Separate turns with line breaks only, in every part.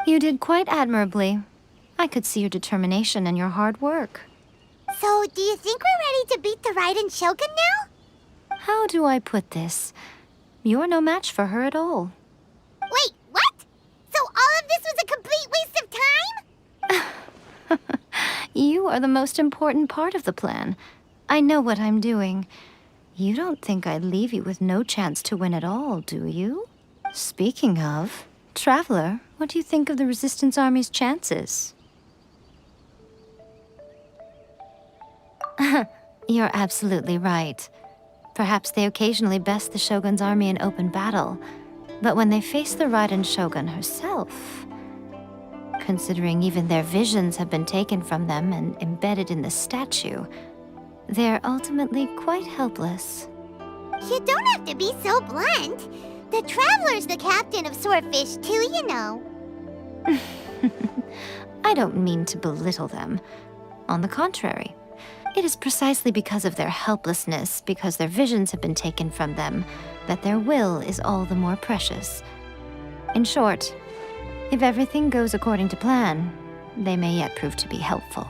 You did quite admirably. I could see your determination and your hard work.
So, do you think we're ready to beat the Raiden Shogun now?
How do I put this? You're no match for her at all.
Wait, what? So all of this was a complete waste of time?
You are the most important part of the plan. I know what I'm doing. You don't think I'd leave you with no chance to win at all, do you? Speaking of, Traveler, what do you think of the Resistance Army's chances? You're absolutely right. Perhaps they occasionally best the Shogun's army in open battle, but when they face the Raiden Shogun herself, considering even their visions have been taken from them and embedded in the statue, they're ultimately quite helpless.
You don't have to be so blunt. The Traveler's the captain of Swordfish too, you know.
I don't mean to belittle them. On the contrary, it is precisely because of their helplessness, because their visions have been taken from them, that their will is all the more precious. In short, if everything goes according to plan, they may yet prove to be helpful.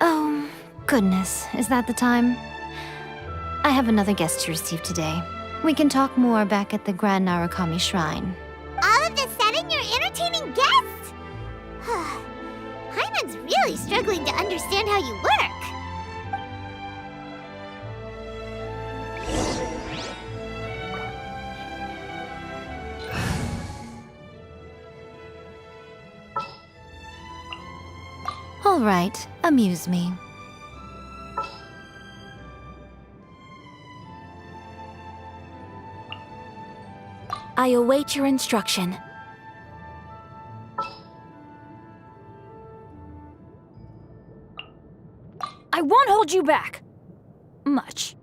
Oh, goodness, is that the time? I have another guest to receive today. We can talk more back at the Grand Narukami Shrine.
All of a sudden, you're entertaining guests? Hyman's really struggling to understand how you work.
All right, amuse me.
I await your instruction. I won't hold you back. Much.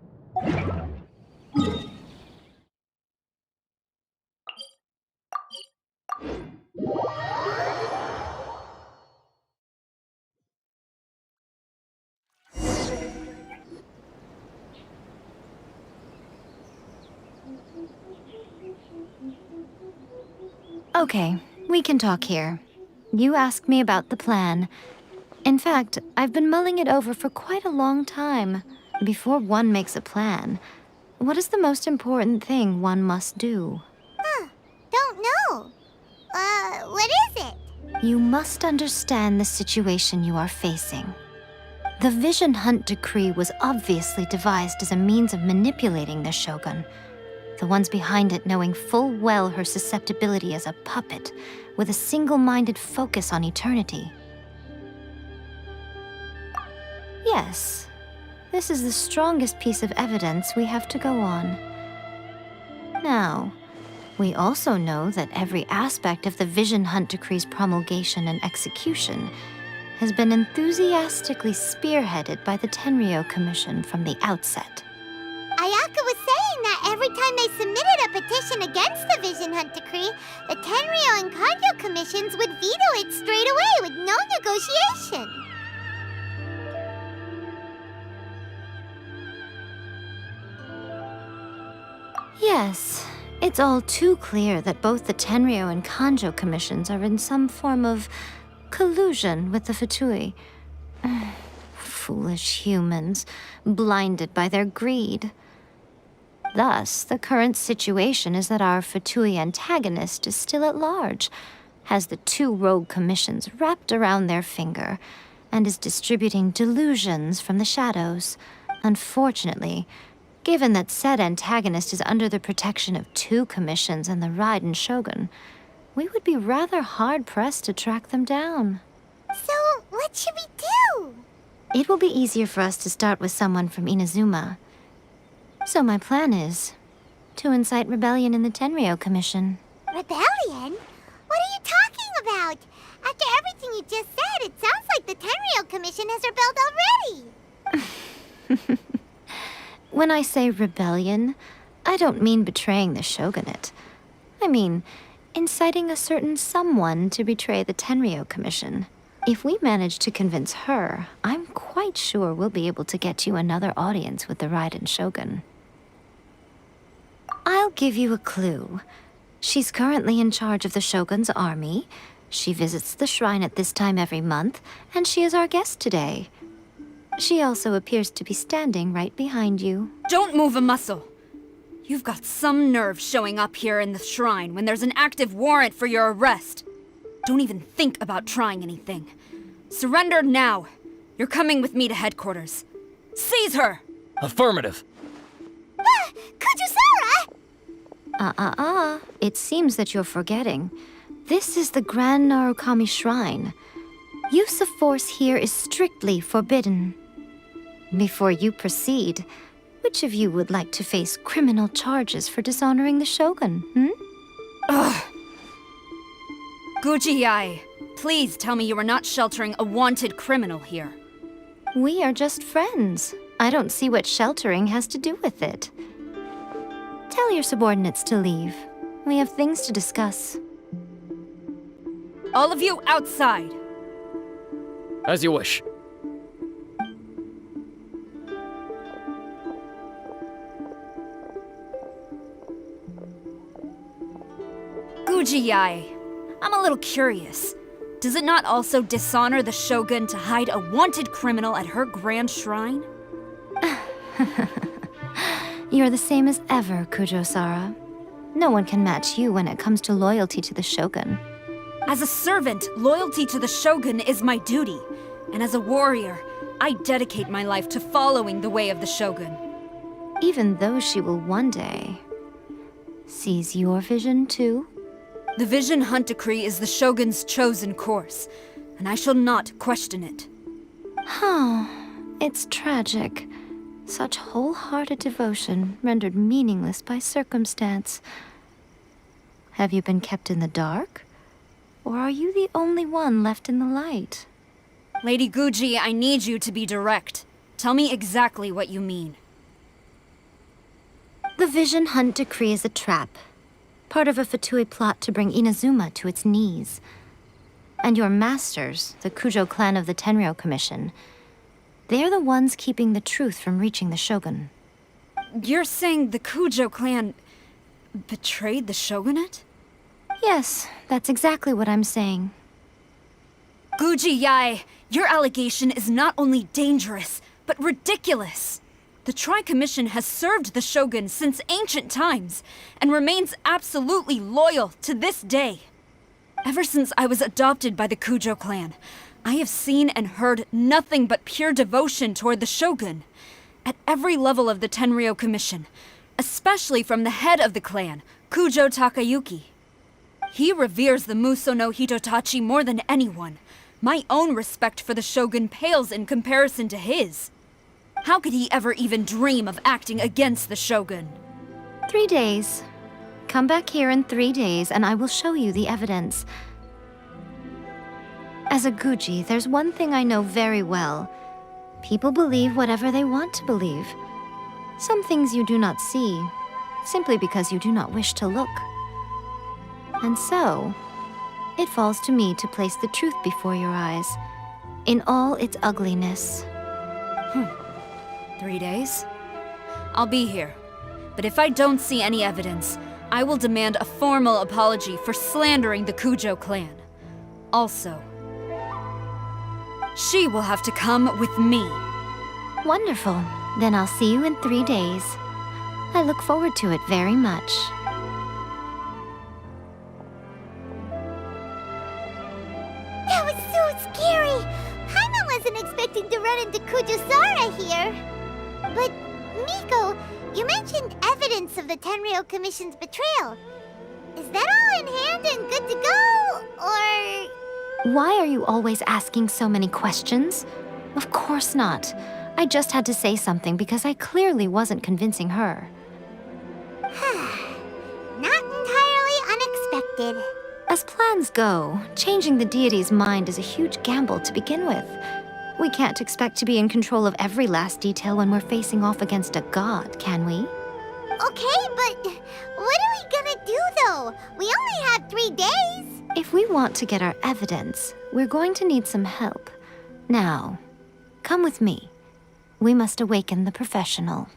Okay, we can talk here. You asked me about the plan. In fact, I've been mulling it over for quite a long time. Before one makes a plan, what is the most important thing one must do?
Don't know. What is it?
You must understand the situation you are facing. The Vision Hunt Decree was obviously devised as a means of manipulating the Shogun, the ones behind it knowing full well her susceptibility as a puppet, with a single-minded focus on eternity. Yes, this is the strongest piece of evidence we have to go on. Now, we also know that every aspect of the Vision Hunt Decree's promulgation and execution has been enthusiastically spearheaded by the Tenryou Commission from the outset.
Ayaka was saying that every time they submitted a petition against the Vision Hunt Decree, the Tenryou and Kanjo commissions would veto it straight away with no negotiation.
Yes, it's all too clear that both the Tenryou and Kanjo commissions are in some form of collusion with the Fatui. Foolish humans, blinded by their greed. Thus, the current situation is that our Fatui antagonist is still at large, has the two rogue commissions wrapped around their finger, and is distributing delusions from the shadows. Unfortunately, given that said antagonist is under the protection of two commissions and the Raiden Shogun, we would be rather hard-pressed to track them down.
So, what should we do?
It will be easier for us to start with someone from Inazuma. So my plan is to incite rebellion in the Tenryou Commission.
Rebellion? What are you talking about? After everything you just said, it sounds like the Tenryou Commission has rebelled already.
When I say rebellion, I don't mean betraying the shogunate. I mean inciting a certain someone to betray the Tenryou Commission. If we manage to convince her, I'm quite sure we'll be able to get you another audience with the Raiden Shogun. I'll give you a clue. She's currently in charge of the Shogun's army. She visits the shrine at this time every month, and she is our guest today. She also appears to be standing right behind you.
Don't move a muscle. You've got some nerve showing up here in the shrine when there's an active warrant for your arrest. Don't even think about trying anything. Surrender now. You're coming with me to headquarters. Seize her!
Affirmative.
Kujusara!
It seems that you're forgetting. This is the Grand Narukami Shrine. Use of force here is strictly forbidden. Before you proceed, which of you would like to face criminal charges for dishonoring the Shogun,
Ugh. Guji-ai, please tell me you are not sheltering a wanted criminal here.
We are just friends. I don't see what sheltering has to do with it. Tell your subordinates to leave. We have things to discuss.
All of you outside.
As you wish.
Guji-ai, I'm a little curious. Does it not also dishonor the Shogun to hide a wanted criminal at her grand shrine?
You're the same as ever, Kujo-sara. No one can match you when it comes to loyalty to the Shogun.
As a servant, loyalty to the Shogun is my duty. And as a warrior, I dedicate my life to following the way of the Shogun.
Even though she will one day seize your vision too?
The Vision Hunt Decree is the Shogun's chosen course, and I shall not question it.
It's tragic. Such wholehearted devotion rendered meaningless by circumstance. Have you been kept in the dark? Or are you the only one left in the light?
Lady Guji, I need you to be direct. Tell me exactly what you mean.
The Vision Hunt Decree is a trap. Part of a Fatui plot to bring Inazuma to its knees. And your masters, the Kujo clan of the Tenryou Commission, they're the ones keeping the truth from reaching the Shogun.
You're saying the Kujo clan betrayed the Shogunate?
Yes, that's exactly what I'm saying.
Guji-ai, your allegation is not only dangerous, but ridiculous. The Tri-Commission has served the Shogun since ancient times, and remains absolutely loyal to this day. Ever since I was adopted by the Kujo clan, I have seen and heard nothing but pure devotion toward the Shogun. At every level of the Tenryou Commission, especially from the head of the clan, Kujo Takayuki. He reveres the Muso no Hitotachi more than anyone. My own respect for the Shogun pales in comparison to his. How could he ever even dream of acting against the Shogun?
3 days. Come back here in 3 days and I will show you the evidence. As a Guji, there's one thing I know very well. People believe whatever they want to believe. Some things you do not see, simply because you do not wish to look. And so, it falls to me to place the truth before your eyes, in all its ugliness.
3 days? I'll be here. But if I don't see any evidence, I will demand a formal apology for slandering the Kujo clan. Also, she will have to come with me.
Wonderful. Then I'll see you in 3 days. I look forward to it very much.
That was so scary! Paimon wasn't expecting to run into Kujusara here. But, Miko, you mentioned evidence of the Tenryou Commission's betrayal. Is that all in hand and good to go, or...?
Why are you always asking so many questions? Of course not. I just had to say something because I clearly wasn't convincing her.
Not entirely unexpected.
As plans go, changing the deity's mind is a huge gamble to begin with. We can't expect to be in control of every last detail when we're facing off against a god, can we?
Okay, but what are we gonna do, though? We only have 3 days.
If we want to get our evidence, we're going to need some help. Now, come with me. We must awaken the professional.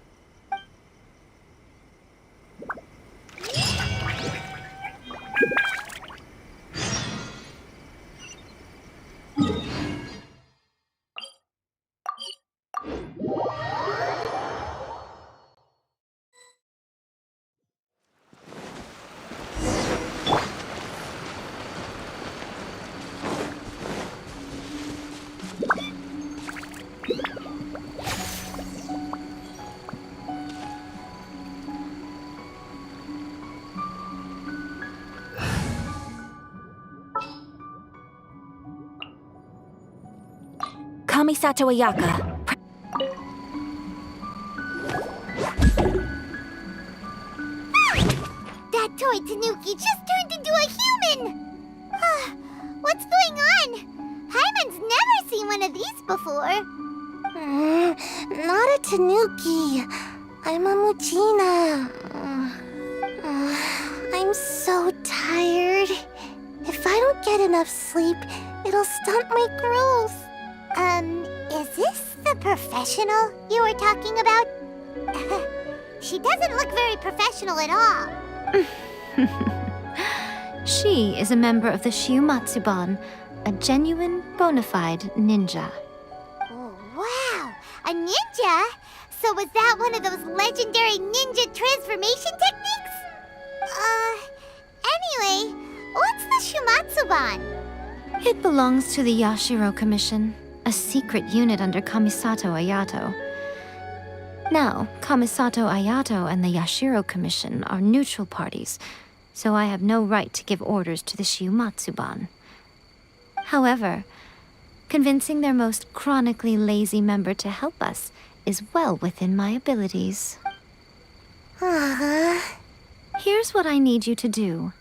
Kamisato Ayaka.
That toy Tanuki just turned into a human! What's going on? Hyman's never seen one of these before.
Not a Tanuki. I'm a Muchina. I'm so tired. If I don't get enough sleep, it'll stunt my growth.
Is this the professional you were talking about? She doesn't look very professional at all.
She is a member of the Shiumatsuban, a genuine, bona fide ninja.
Oh, wow! A ninja? So was that one of those legendary ninja transformation techniques? Anyway, what's the Shumatsuban?
It belongs to the Yashiro Commission, a secret unit under Kamisato Ayato. Now, Kamisato Ayato and the Yashiro Commission are neutral parties, so I have no right to give orders to the Shiumatsuban. However, convincing their most chronically lazy member to help us is well within my abilities. Here's what I need you to do.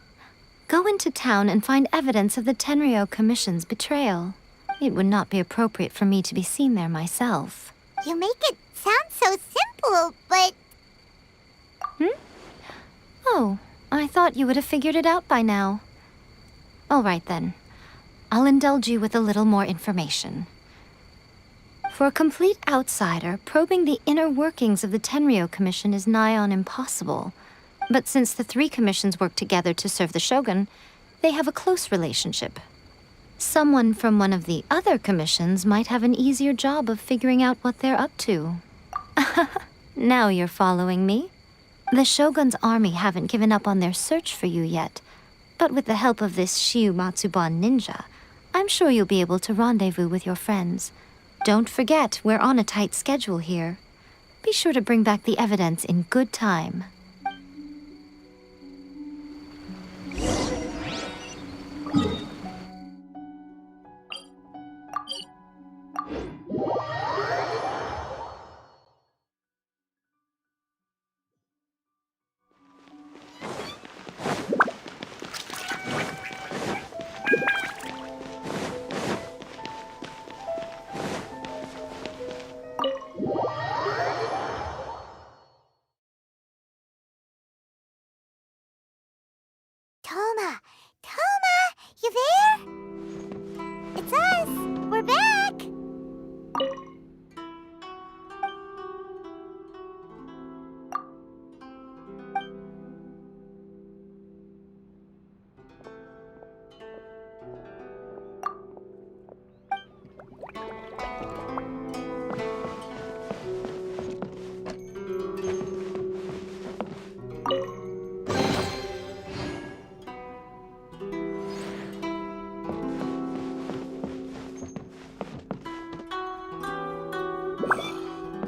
Go into town and find evidence of the Tenryou Commission's betrayal. It would not be appropriate for me to be seen there myself.
You make it sound so simple, but...
Oh, I thought you would have figured it out by now. All right then. I'll indulge you with a little more information. For a complete outsider, probing the inner workings of the Tenryou Commission is nigh on impossible. But since the three commissions work together to serve the Shogun, they have a close relationship. Someone from one of the other commissions might have an easier job of figuring out what they're up to. Now you're following me. The Shogun's army haven't given up on their search for you yet, but with the help of this Shiumatsuban ninja, I'm sure you'll be able to rendezvous with your friends. Don't forget, we're on a tight schedule here. Be sure to bring back the evidence in good time.
Toma, you there? It's us. We're back.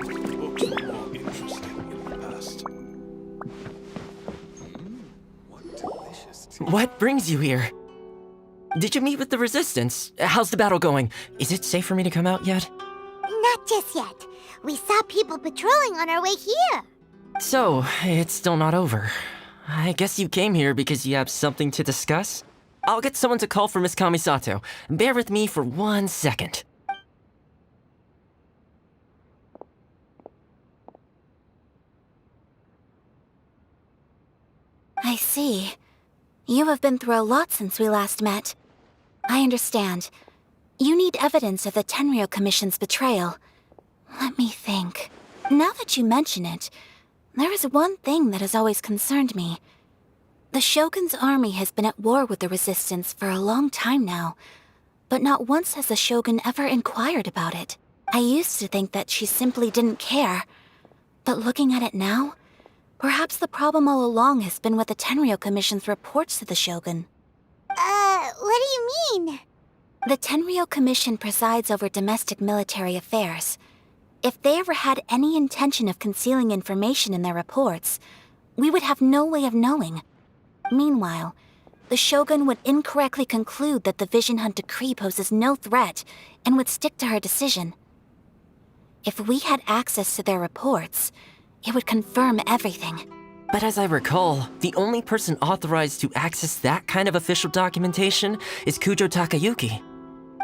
Looks more interesting in the past. What delicious tea.
What brings you here? Did you meet with the Resistance? How's the battle going? Is it safe for me to come out yet?
Not just yet. We saw people patrolling on our way here.
So, it's still not over. I guess you came here because you have something to discuss? I'll get someone to call for Miss Kamisato. Bear with me for 1 second.
I see. You have been through a lot since we last met. I understand. You need evidence of the Tenryou Commission's betrayal. Let me think. Now that you mention it, there is one thing that has always concerned me. The Shogun's army has been at war with the Resistance for a long time now, but not once has the Shogun ever inquired about it. I used to think that she simply didn't care, but looking at it now, perhaps the problem all along has been with the Tenryou Commission's reports to the Shogun.
What do you mean?
The Tenryou Commission presides over domestic military affairs. If they ever had any intention of concealing information in their reports, we would have no way of knowing. Meanwhile, the Shogun would incorrectly conclude that the Vision Hunt decree poses no threat and would stick to her decision. If we had access to their reports, it would confirm everything.
But as I recall, the only person authorized to access that kind of official documentation is Kujo Takayuki.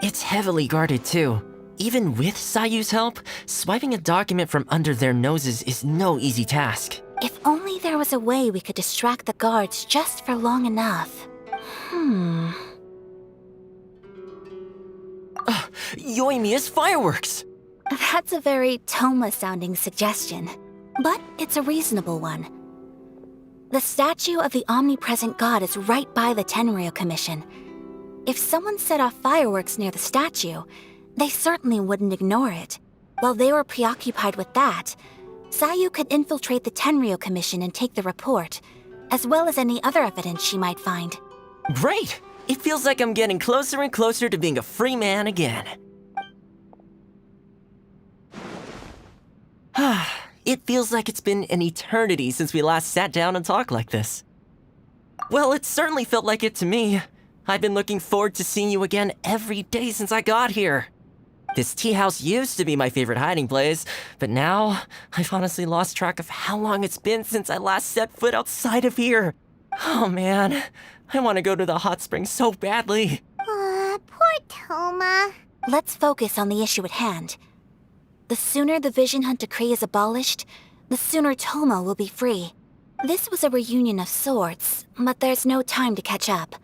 It's heavily guarded too. Even with Sayu's help, swiping a document from under their noses is no easy task.
If only there was a way we could distract the guards just for long enough.
Yoimiya's fireworks!
That's a very Toma-sounding suggestion, but it's a reasonable one. The statue of the Omnipresent God is right by the Tenryou Commission. If someone set off fireworks near the statue, they certainly wouldn't ignore it. While they were preoccupied with that, Sayu could infiltrate the Tenryou Commission and take the report, as well as any other evidence she might find.
Great! It feels like I'm getting closer and closer to being a free man again. It feels like it's been an eternity since we last sat down and talked like this. Well, it certainly felt like it to me. I've been looking forward to seeing you again every day since I got here. This tea house used to be my favorite hiding place, but now I've honestly lost track of how long it's been since I last set foot outside of here. Oh man, I want to go to the hot springs so badly.
Poor Toma.
Let's focus on the issue at hand. The sooner the Vision Hunt decree is abolished, the sooner Toma will be free. This was a reunion of sorts, but there's no time to catch up.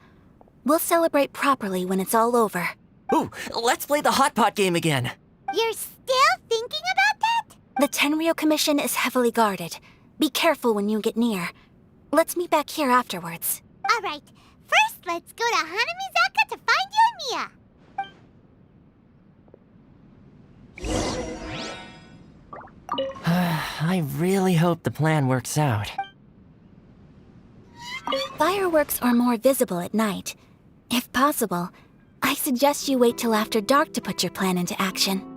We'll celebrate properly when it's all over.
Ooh, let's play the hot pot game again.
You're still thinking about that?
The Tenryou Commission is heavily guarded. Be careful when you get near. Let's meet back here afterwards.
Alright, first let's go to Hanamizaka to find Yoimiya.
I really hope the plan works out.
Fireworks are more visible at night. If possible, I suggest you wait till after dark to put your plan into action.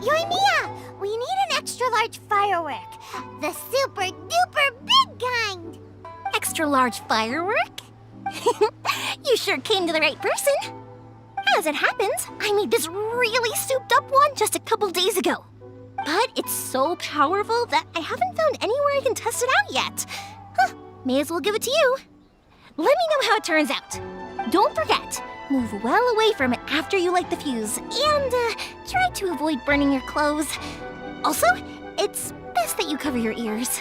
Yoimiya, we need an extra-large firework. The super-duper big kind.
Extra-large firework? You sure came to the right person. As it happens, I made this really souped-up one just a couple days ago. But it's so powerful that I haven't found anywhere I can test it out yet. Huh, may as well give it to you. Let me know how it turns out. Don't forget, move well away from it after you light the fuse, and try to avoid burning your clothes. Also, it's best that you cover your ears.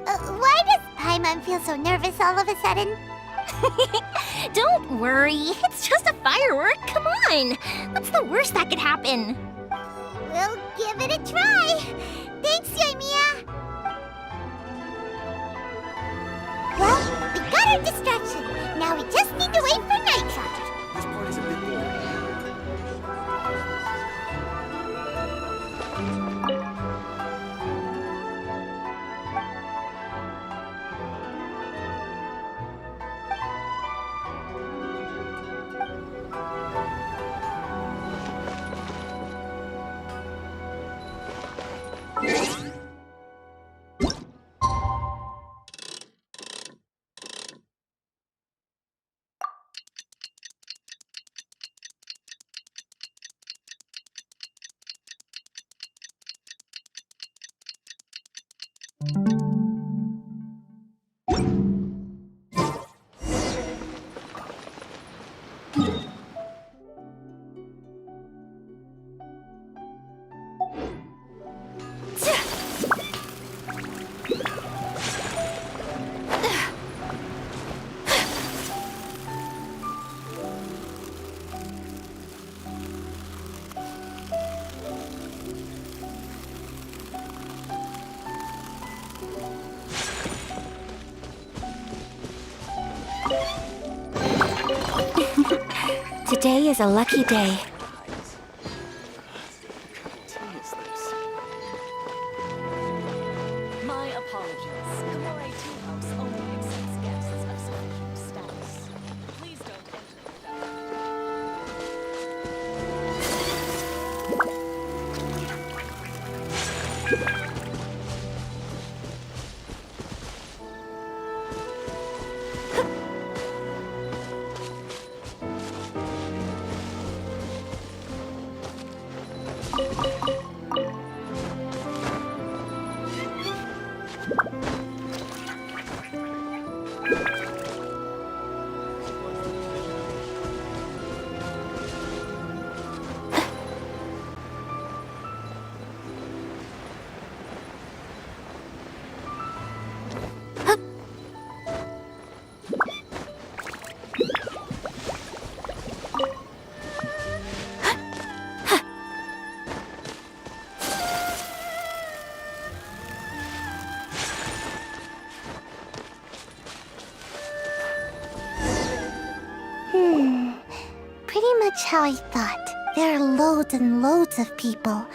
Why does Paimon feel so nervous all of a sudden?
Don't worry, it's just a firework, come on! What's the worst that could happen?
We'll give it a try. Thanks, Yoimiya. Well, we got our distraction. Now we just need to wait for nighttime.
This part is a bit boring.
Today is a lucky day.
My apologies. Kamore Tea House only accepts guests of sufficient status. Please don't enter without...
Pretty much how I thought. There are loads and loads of people.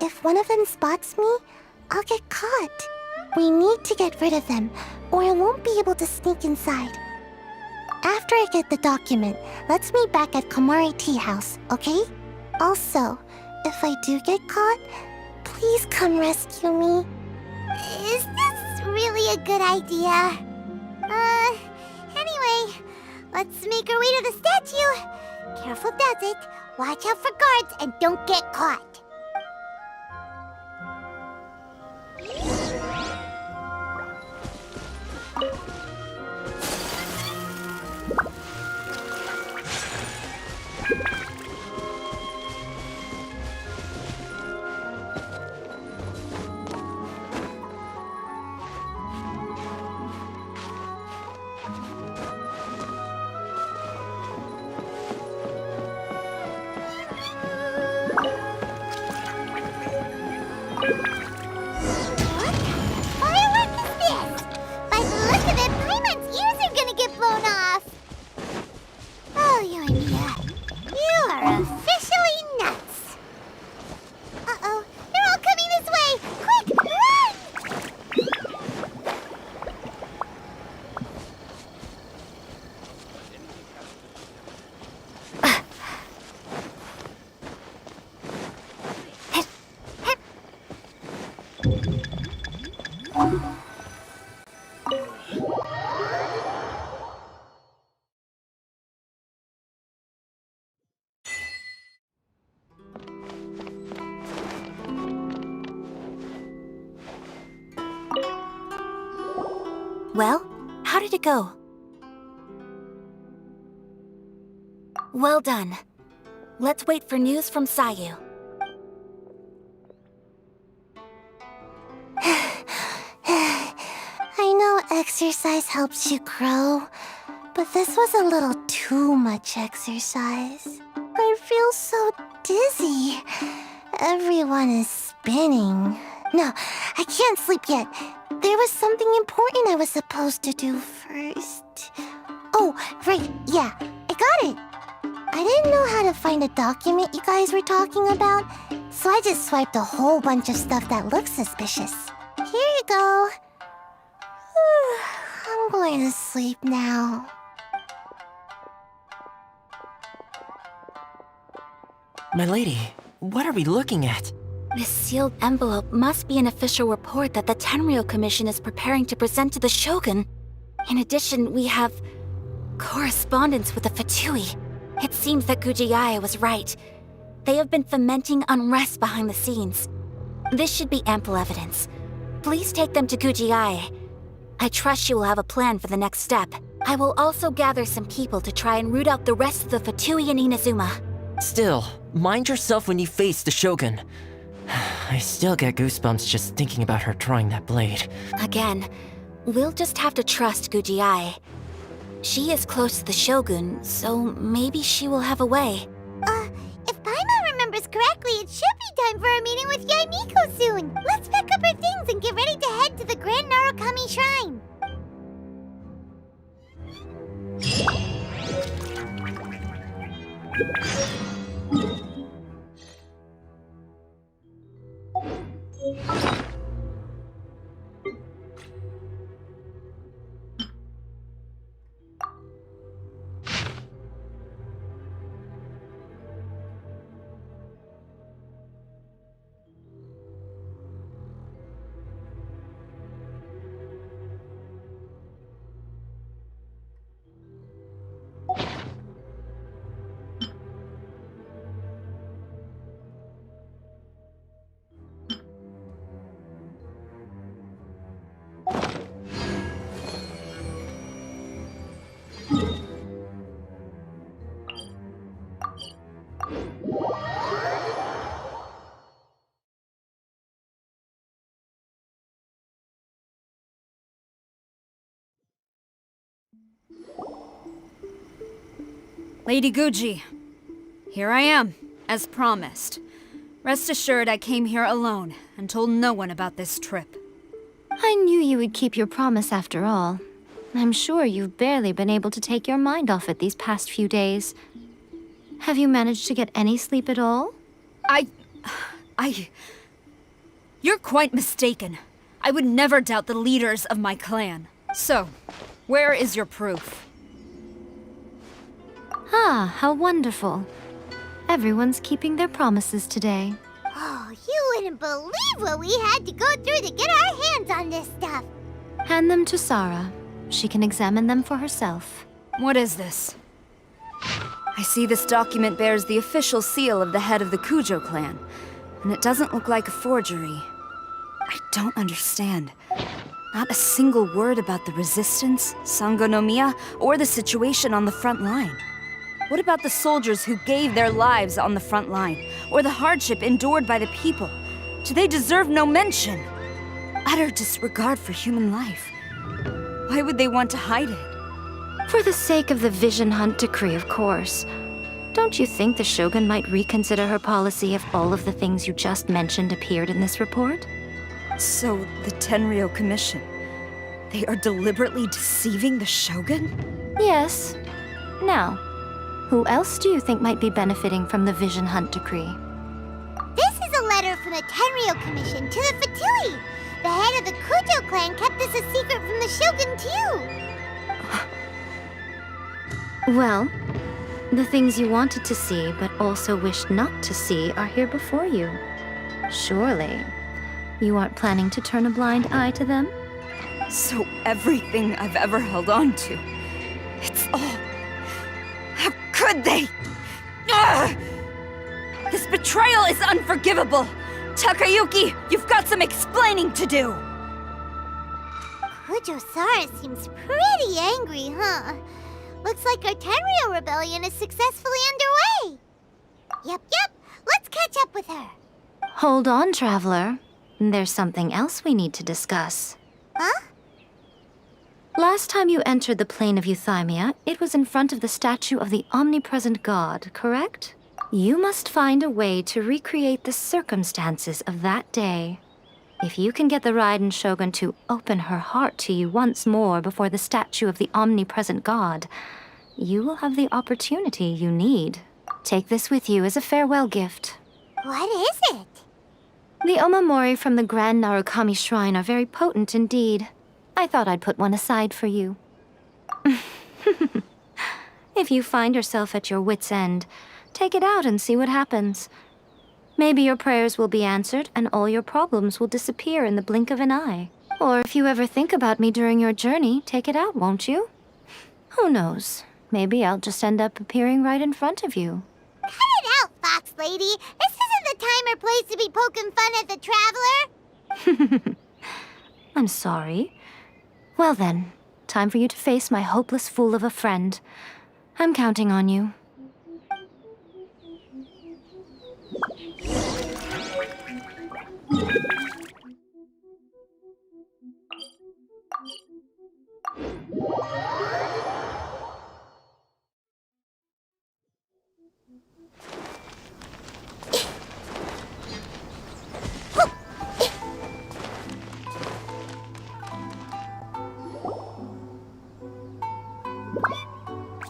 If one of them spots me, I'll get caught. We need to get rid of them, or I won't be able to sneak inside. After I get the document, let's meet back at Komari Tea House, okay? Also, if I do get caught, please come rescue me. Is this really a good idea? Anyway, let's make our way to the statue. Careful does it. Watch out for guards and don't get caught.
Well, how did it go? Well done. Let's wait for news from Sayu.
I know exercise helps you grow, but this was a little too much exercise. I feel so dizzy. Everyone is spinning. No, I can't sleep yet. There was something important I was supposed to do first. Oh, right, yeah, I got it. I didn't know how to find a document you guys were talking about, so I just swiped a whole bunch of stuff that looks suspicious. Here you go. I'm going to sleep now.
My lady, what are we looking at?
This sealed envelope must be an official report that the Tenryou Commission is preparing to present to the Shogun. In addition, we have correspondence with the Fatui. It seems that Gujiai was right. They have been fomenting unrest behind the scenes. This should be ample evidence. Please take them to Gujiai. I trust she will have a plan for the next step. I will also gather some people to try and root out the rest of the Fatui in Inazuma.
Still, mind yourself when you face the Shogun. I still get goosebumps just thinking about her drawing that blade.
Again, we'll just have to trust Gujiai. She is close to the Shogun, so maybe she will have a way.
If Paimon remembers correctly, it should be time for a meeting with Yaimiko soon. Let's pack up our things and get ready to head to the Grand Narukami Shrine.
Lady Guji, here I am, as promised. Rest assured I came here alone and told no one about this trip.
I knew you would keep your promise after all. I'm sure you've barely been able to take your mind off it these past few days. Have you managed to get any sleep at all?
You're quite mistaken. I would never doubt the leaders of my clan. So, where is your proof?
Ah, how wonderful. Everyone's keeping their promises today.
Oh, you wouldn't believe what we had to go through to get our hands on this stuff.
Hand them to Sarah. She can examine them for herself.
What is this? I see this document bears the official seal of the head of the Kujo clan, and it doesn't look like a forgery. I don't understand. Not a single word about the resistance, Sangonomiya, or the situation on the front line. What about the soldiers who gave their lives on the front line, or the hardship endured by the people? Do they deserve no mention? Utter disregard for human life. Why would they want to hide it?
For the sake of the Vision Hunt decree, of course. Don't you think the Shogun might reconsider her policy if all of the things you just mentioned appeared in this report?
So, the Tenryou Commission, they are deliberately deceiving the Shogun?
Yes. Now, who else do you think might be benefiting from the Vision Hunt decree?
This is a letter from the Tenryou Commission to the Fatui. The head of the Kujo clan kept this a secret from the Shogun, too.
Well, the things you wanted to see but also wished not to see are here before you. Surely, you aren't planning to turn a blind eye to them?
So everything I've ever held on to, it's all... How could they? Ugh! This betrayal is unforgivable! Takayuki, you've got some explaining to do!
Kujo-Sara seems pretty angry, huh? Looks like our Tenryou rebellion is successfully underway. Yep. Let's catch up with her.
Hold on, Traveler. There's something else we need to discuss.
Huh?
Last time you entered the plane of Euthymia, it was in front of the statue of the Omnipresent God, correct? You must find a way to recreate the circumstances of that day. If you can get the Raiden Shogun to open her heart to you once more before the statue of the Omnipresent God, you will have the opportunity you need. Take this with you as a farewell gift.
What is it?
The omamori from the Grand Narukami Shrine are very potent indeed. I thought I'd put one aside for you. If you find yourself at your wit's end, take it out and see what happens. Maybe your prayers will be answered and all your problems will disappear in the blink of an eye. Or if you ever think about me during your journey, take it out, won't you? Who knows? Maybe I'll just end up appearing right in front of you.
Cut it out, Fox Lady. This isn't the time or place to be poking fun at the Traveler.
I'm sorry. Well then, time for you to face my hopeless fool of a friend. I'm counting on you.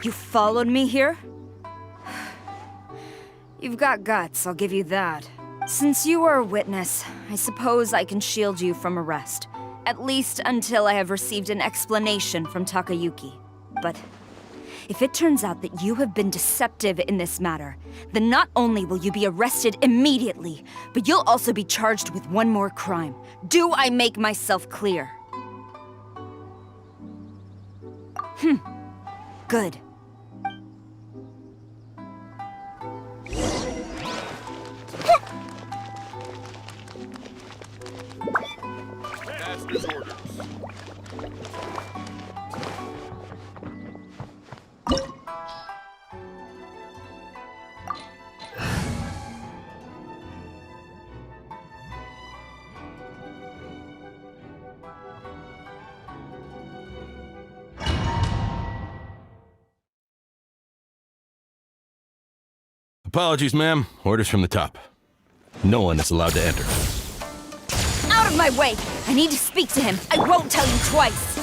You followed me here? You've got guts, I'll give you that. Since you are a witness, I suppose I can shield you from arrest. At least until I have received an explanation from Takayuki. But if it turns out that you have been deceptive in this matter, then not only will you be arrested immediately, but you'll also be charged with one more crime. Do I make myself clear? Good.
Master's orders.
Apologies, ma'am. Orders from the top. No one is allowed to enter.
Out of my way! I need to speak to him. I won't tell you twice.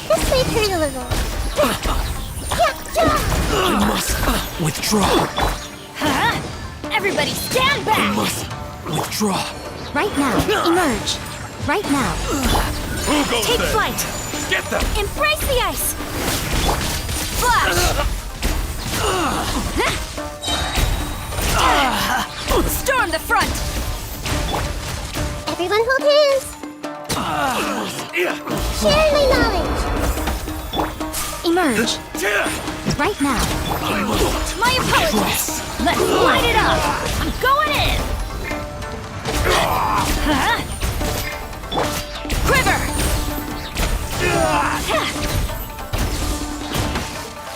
This may hurt a little.
I must withdraw.
Everybody stand back!
I must withdraw.
Right now, emerge. Right now.
Who goes
Take
there?
flight!
Get them!
Embrace the ice! Flash! Storm the front!
Everyone hold hands. Share my knowledge.
Emerge. Right now.
My apologies! Let's light it up! I'm going in! Quiver!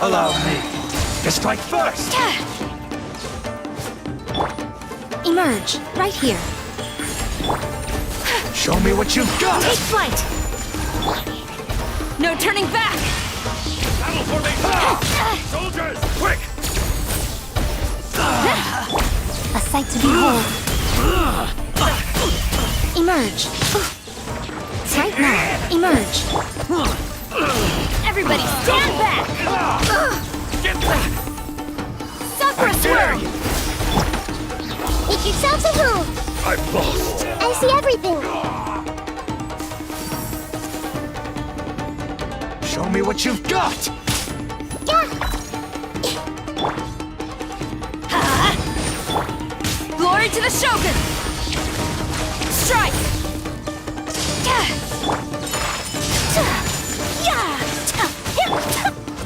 Allow me to strike first!
Emerge. Right here.
Show me what you've got!
Take flight! No turning back!
Battle formation! Soldiers, quick!
A sight to behold. Emerge. Right now. Emerge.
Everybody stand back!
Get back!
Sakura swirl!
Make yourselves at home.
I've lost!
I see everything.
Show me what you've got!
Glory to the Shogun! Strike!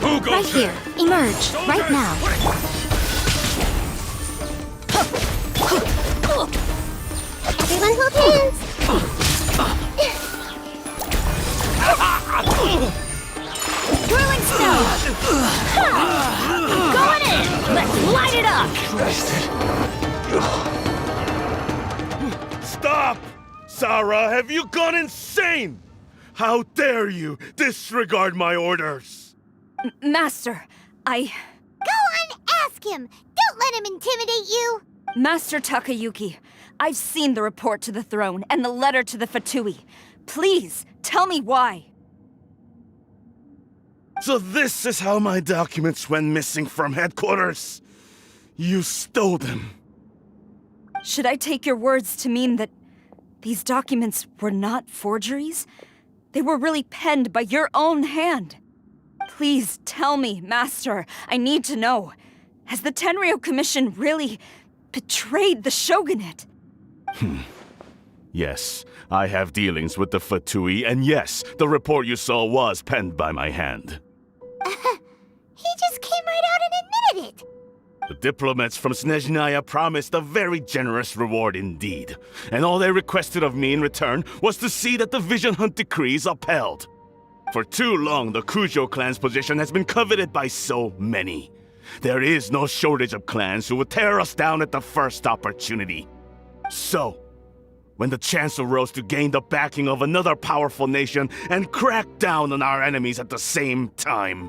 Who goes
Right here. Emerge. Right now.
Everyone hold hands.
Whirling snow! Going in! Let's light it up!
Stop! Sarah, have you gone insane? How dare you disregard my orders?
Master,
Go on, ask him. Don't let him intimidate you.
Master Takayuki, I've seen the report to the throne and the letter to the Fatui. Please, tell me why.
So this is how my documents went missing from headquarters? You stole them.
Should I take your words to mean that these documents were not forgeries? They were really penned by your own hand. Please tell me, Master. I need to know. Has the Tenryou Commission really betrayed the Shogunate?
Yes, I have dealings with the Fatui, and yes, the report you saw was penned by my hand.
He just came right out and admitted it.
The diplomats from Snezhnaya promised a very generous reward indeed, and all they requested of me in return was to see that the Vision Hunt decrees upheld. For too long, the Kujo clan's position has been coveted by so many. There is no shortage of clans who would tear us down at the first opportunity. So, when the chance arose to gain the backing of another powerful nation and crack down on our enemies at the same time,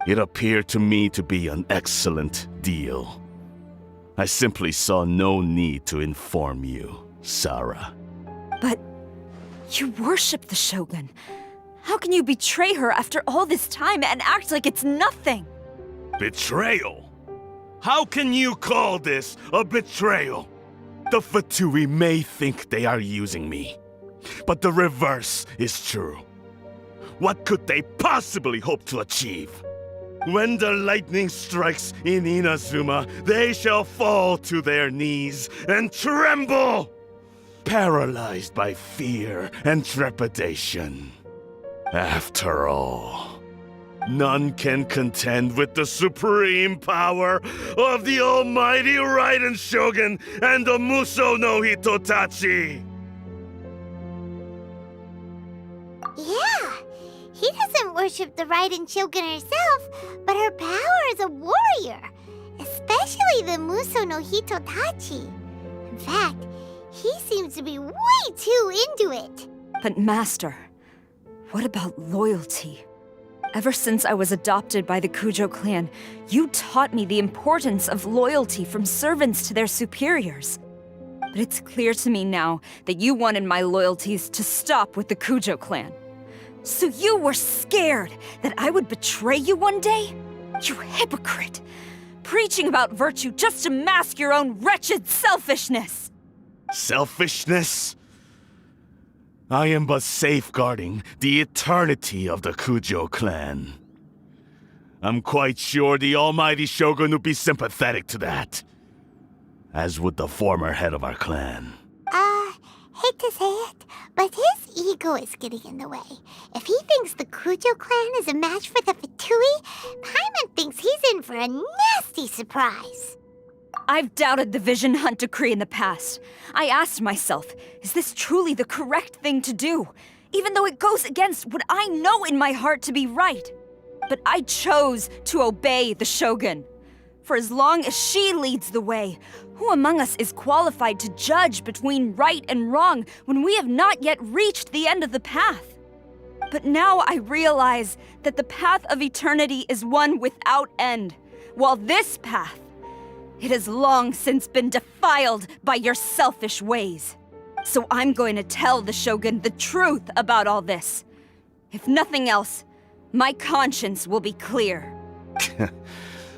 it appeared to me to be an excellent deal. I simply saw no need to inform you, Sarah.
But You worship the Shogun. How can you betray her after all this time and act like it's nothing?
Betrayal? How can you call this a betrayal? The Fatui may think they are using me, but the reverse is true. What could they possibly hope to achieve? When the lightning strikes in Inazuma, they shall fall to their knees and tremble, paralyzed by fear and trepidation. After all, none can contend with the supreme power of the almighty Raiden Shogun and the Muso no Hitotachi!
Yeah, he doesn't worship the Raiden Shogun herself, but her power as a warrior, especially the Muso no Hitotachi. In fact, he seems to be way too into it.
But Master, what about loyalty? Ever since I was adopted by the Kujo clan, you taught me the importance of loyalty from servants to their superiors. But it's clear to me now that you wanted my loyalties to stop with the Kujo clan. So you were scared that I would betray you one day? You hypocrite! Preaching about virtue just to mask your own wretched selfishness!
Selfishness? I am but safeguarding the eternity of the Kujo clan. I'm quite sure the almighty Shogun would be sympathetic to that. As would the former head of our clan.
Hate to say it, but his ego is getting in the way. If he thinks the Kujo clan is a match for the Fatui, Paimon thinks he's in for a nasty surprise.
I've doubted the Vision Hunt decree in the past. I asked myself, is this truly the correct thing to do? Even though it goes against what I know in my heart to be right. But I chose to obey the Shogun. For as long as she leads the way, who among us is qualified to judge between right and wrong when we have not yet reached the end of the path? But now I realize that the path of eternity is one without end, while this path, it has long since been defiled by your selfish ways. So I'm going to tell the Shogun the truth about all this. If nothing else, my conscience will be clear.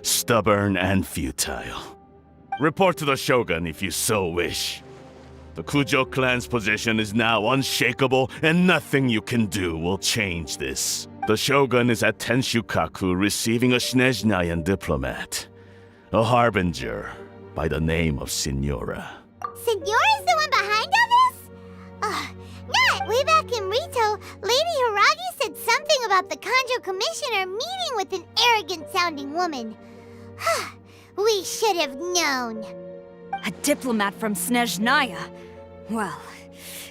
Stubborn and futile. Report to the Shogun if you so wish. The Kujo clan's position is now unshakable, and nothing you can do will change this. The Shogun is at Tenshukaku receiving a Snezhnayan diplomat, a harbinger by the name of Signora.
Signora's the one behind all this? Not way back in Rito, Lady Hiragi said something about the Kanjo Commissioner meeting with an arrogant-sounding woman. We should have known.
A diplomat from Snezhnaya? Well,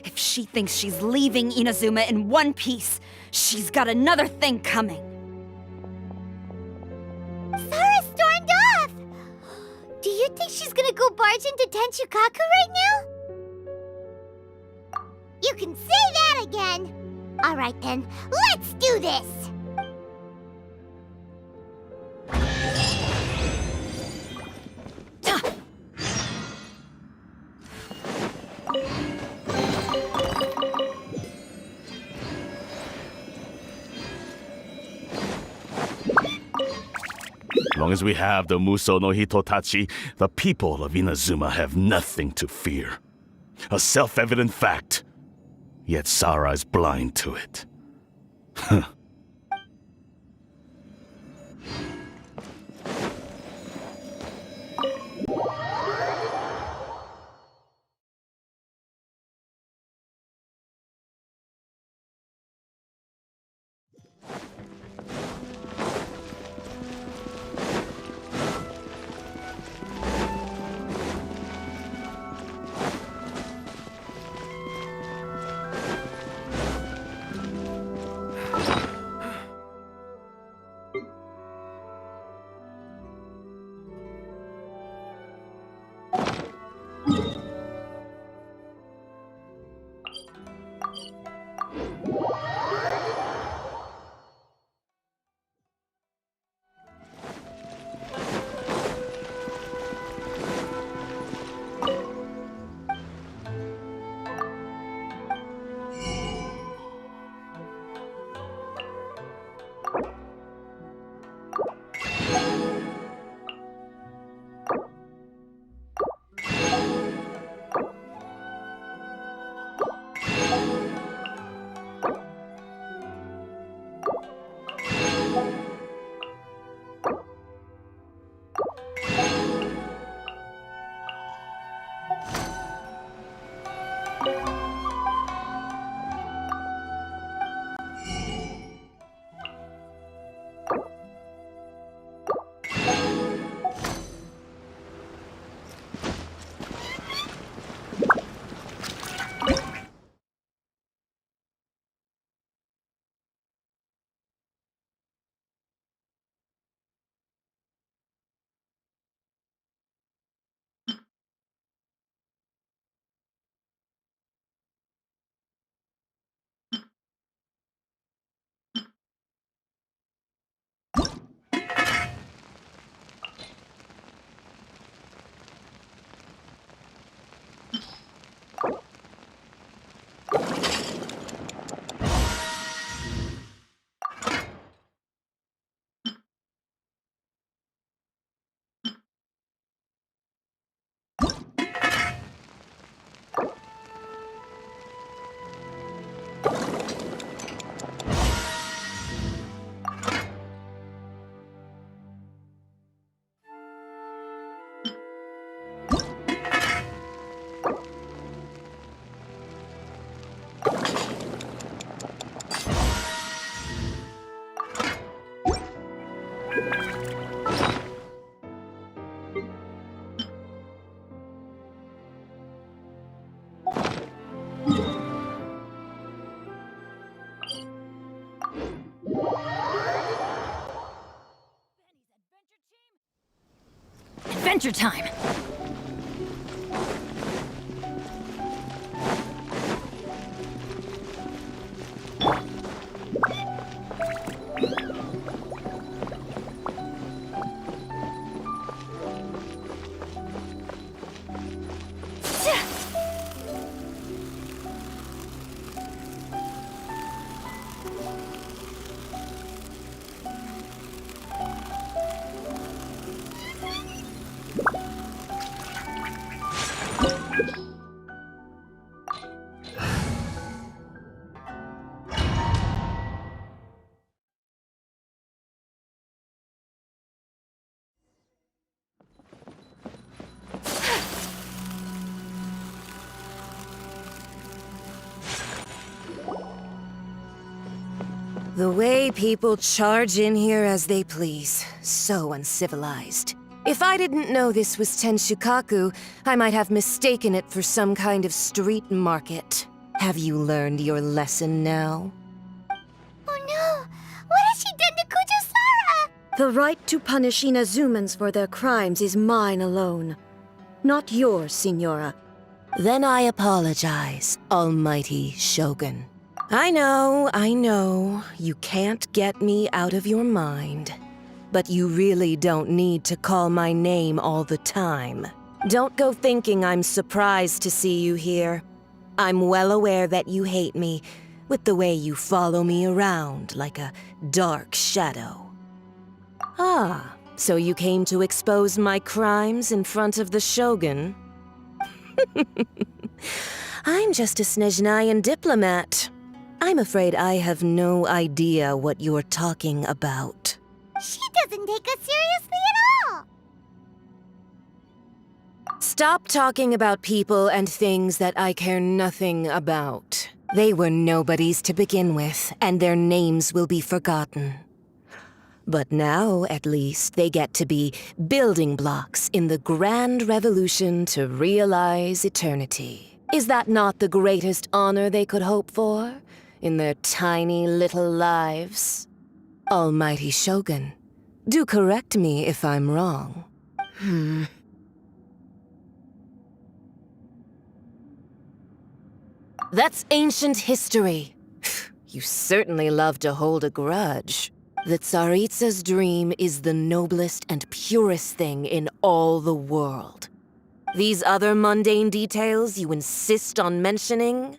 if she thinks she's leaving Inazuma in one piece, she's got another thing coming.
Sara stormed off! Do you think she's gonna go barge into Tenshukaku right now? You can say that again! Alright then, let's do this!
As long as we have the Muso no Hitotachi, the people of Inazuma have nothing to fear. A self-evident fact. Yet Sara is blind to it.
adventure time!
The way people charge in here as they please. So uncivilized. If I didn't know this was Tenshukaku, I might have mistaken it for some kind of street market. Have you learned your lesson now?
Oh no! What has she done to Kujusara?
The right to punish Inazumans for their crimes is mine alone. Not yours, Signora.
Then I apologize, Almighty Shogun. I know, you can't get me out of your mind. But you really don't need to call my name all the time. Don't go thinking I'm surprised to see you here. I'm well aware that you hate me, with the way you follow me around like a dark shadow. Ah, so you came to expose my crimes in front of the Shogun? I'm just a Snezhnayan diplomat. I'm afraid I have no idea what you're talking about.
She doesn't take us seriously at all!
Stop talking about people and things that I care nothing about. They were nobodies to begin with, and their names will be forgotten. But now, at least, they get to be building blocks in the grand revolution to realize eternity. Is that not the greatest honor they could hope for in their tiny little lives? Almighty Shogun, do correct me if I'm wrong. That's ancient history. You certainly love to hold a grudge. The Tsaritsa's dream is the noblest and purest thing in all the world. These other mundane details you insist on mentioning,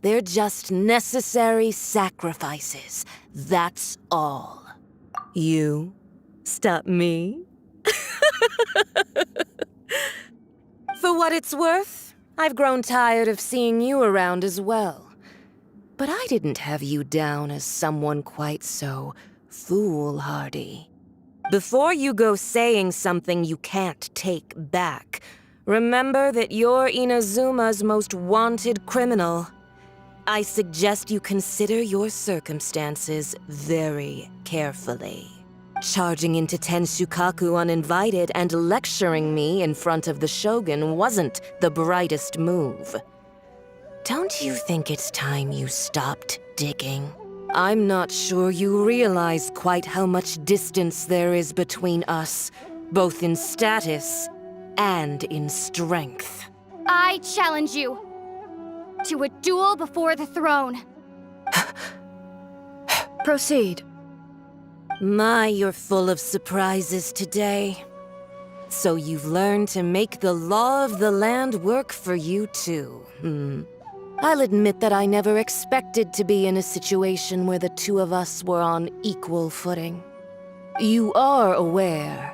they're just necessary sacrifices. That's all. You stop me? For what it's worth, I've grown tired of seeing you around as well. But I didn't have you down as someone quite so foolhardy. Before you go saying something you can't take back, remember that you're Inazuma's most wanted criminal. I suggest you consider your circumstances very carefully. Charging into Tenshukaku uninvited and lecturing me in front of the Shogun wasn't the brightest move. Don't you think it's time you stopped digging? I'm not sure you realize quite how much distance there is between us, both in status and in strength.
I challenge you to a duel before the throne.
Proceed.
My, you're full of surprises today. So you've learned to make the law of the land work for you too, I'll admit that I never expected to be in a situation where the two of us were on equal footing. You are aware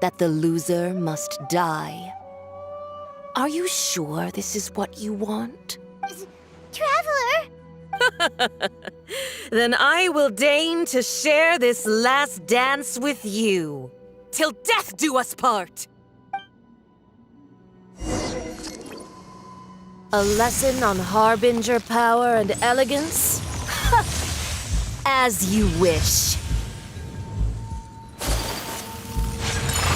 that the loser must die. Are you sure this is what you want?
Traveler!
Then I will deign to share this last dance with you. Till death do us part! A lesson on Harbinger power and elegance? As you wish.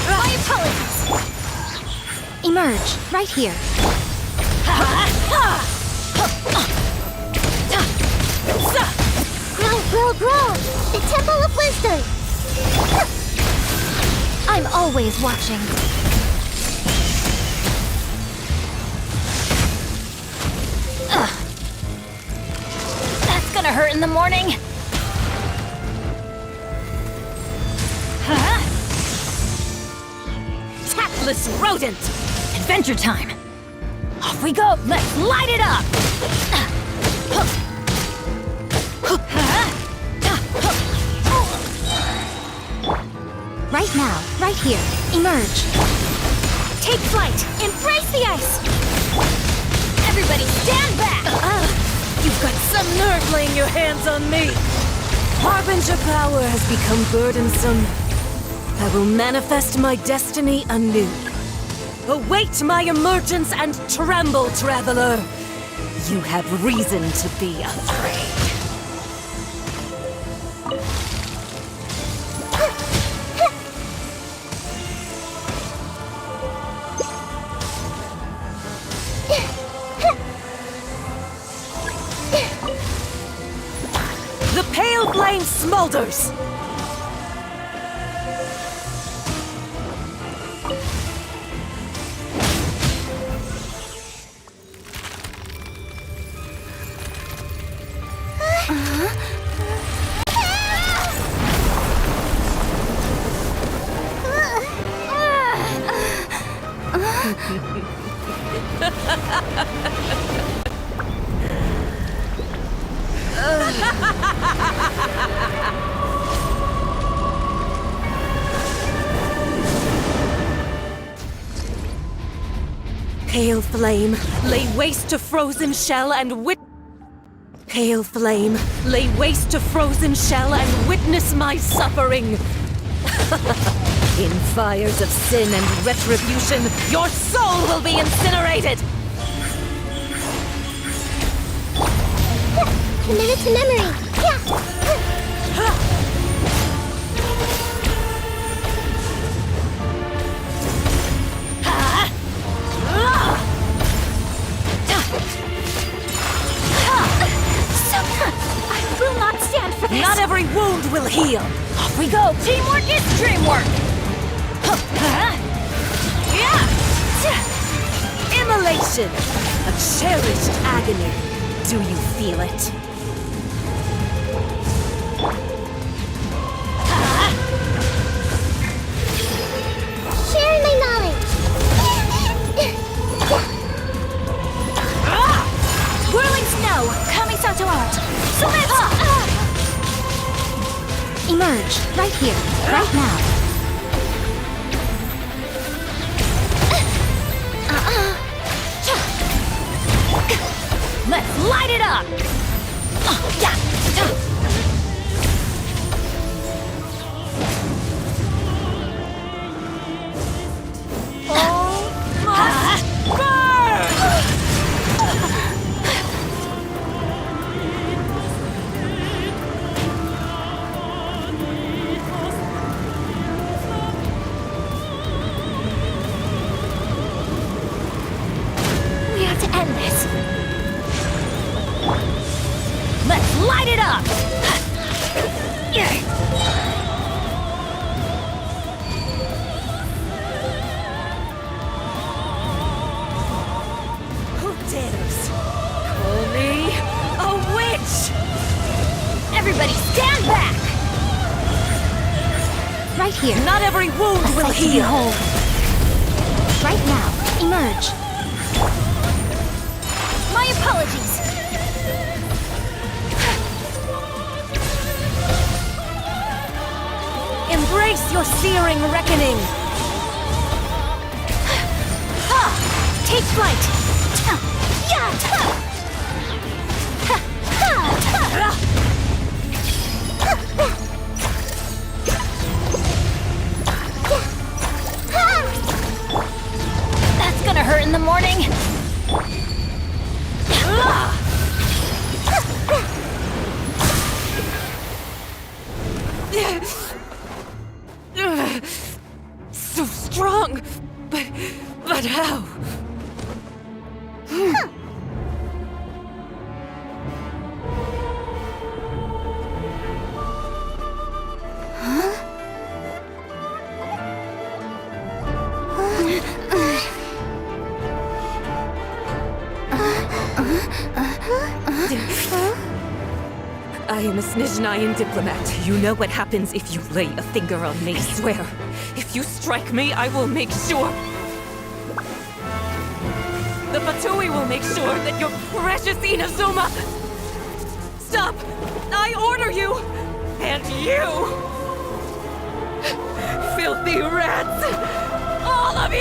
My apologies!
Emerge, right here.
Growl! The Temple of Wisdom!
I'm always watching.
gonna hurt in the morning. Huh? Tactless rodent! Adventure time! Off we go! Let's light it up!
Right now, right here. Emerge.
Take flight! Embrace the ice! Everybody stand back!
You've got some nerve laying your hands on me! Harbinger power has become burdensome. I will manifest my destiny anew. Await my emergence and tremble, traveler! You have reason to be afraid. The pale flame smolders! Pale flame, lay waste to frozen shell and Pale flame, lay waste to frozen shell and witness my suffering. In fires of sin and retribution, your soul will be incinerated!
Committed to memory. Yeah.
I will not stand for this!
Not every wound will heal!
Off we go! Teamwork is dreamwork!
Immolation! A cherished agony. Do you feel it?
Sharing my knowledge.
Whirling snow! Coming out to art!
Emerge. Right here. Right now.
Let's light it up!
We have to end this.
Let's light it up!
Who dares call me a witch?
Everybody stand back!
Right here.
Not every wound will heal.
Behold. Right now. Emerge.
My apologies!
Embrace your searing reckoning.
Take flight! That's gonna hurt in the morning!
So strong, but how? I am a Snezhnayan diplomat. You know what happens if you lay a finger on me. I swear, if you strike me, I will make sure... The Fatui will make sure that your precious Inazuma... Stop! I order you! And you! Filthy rats! All of you!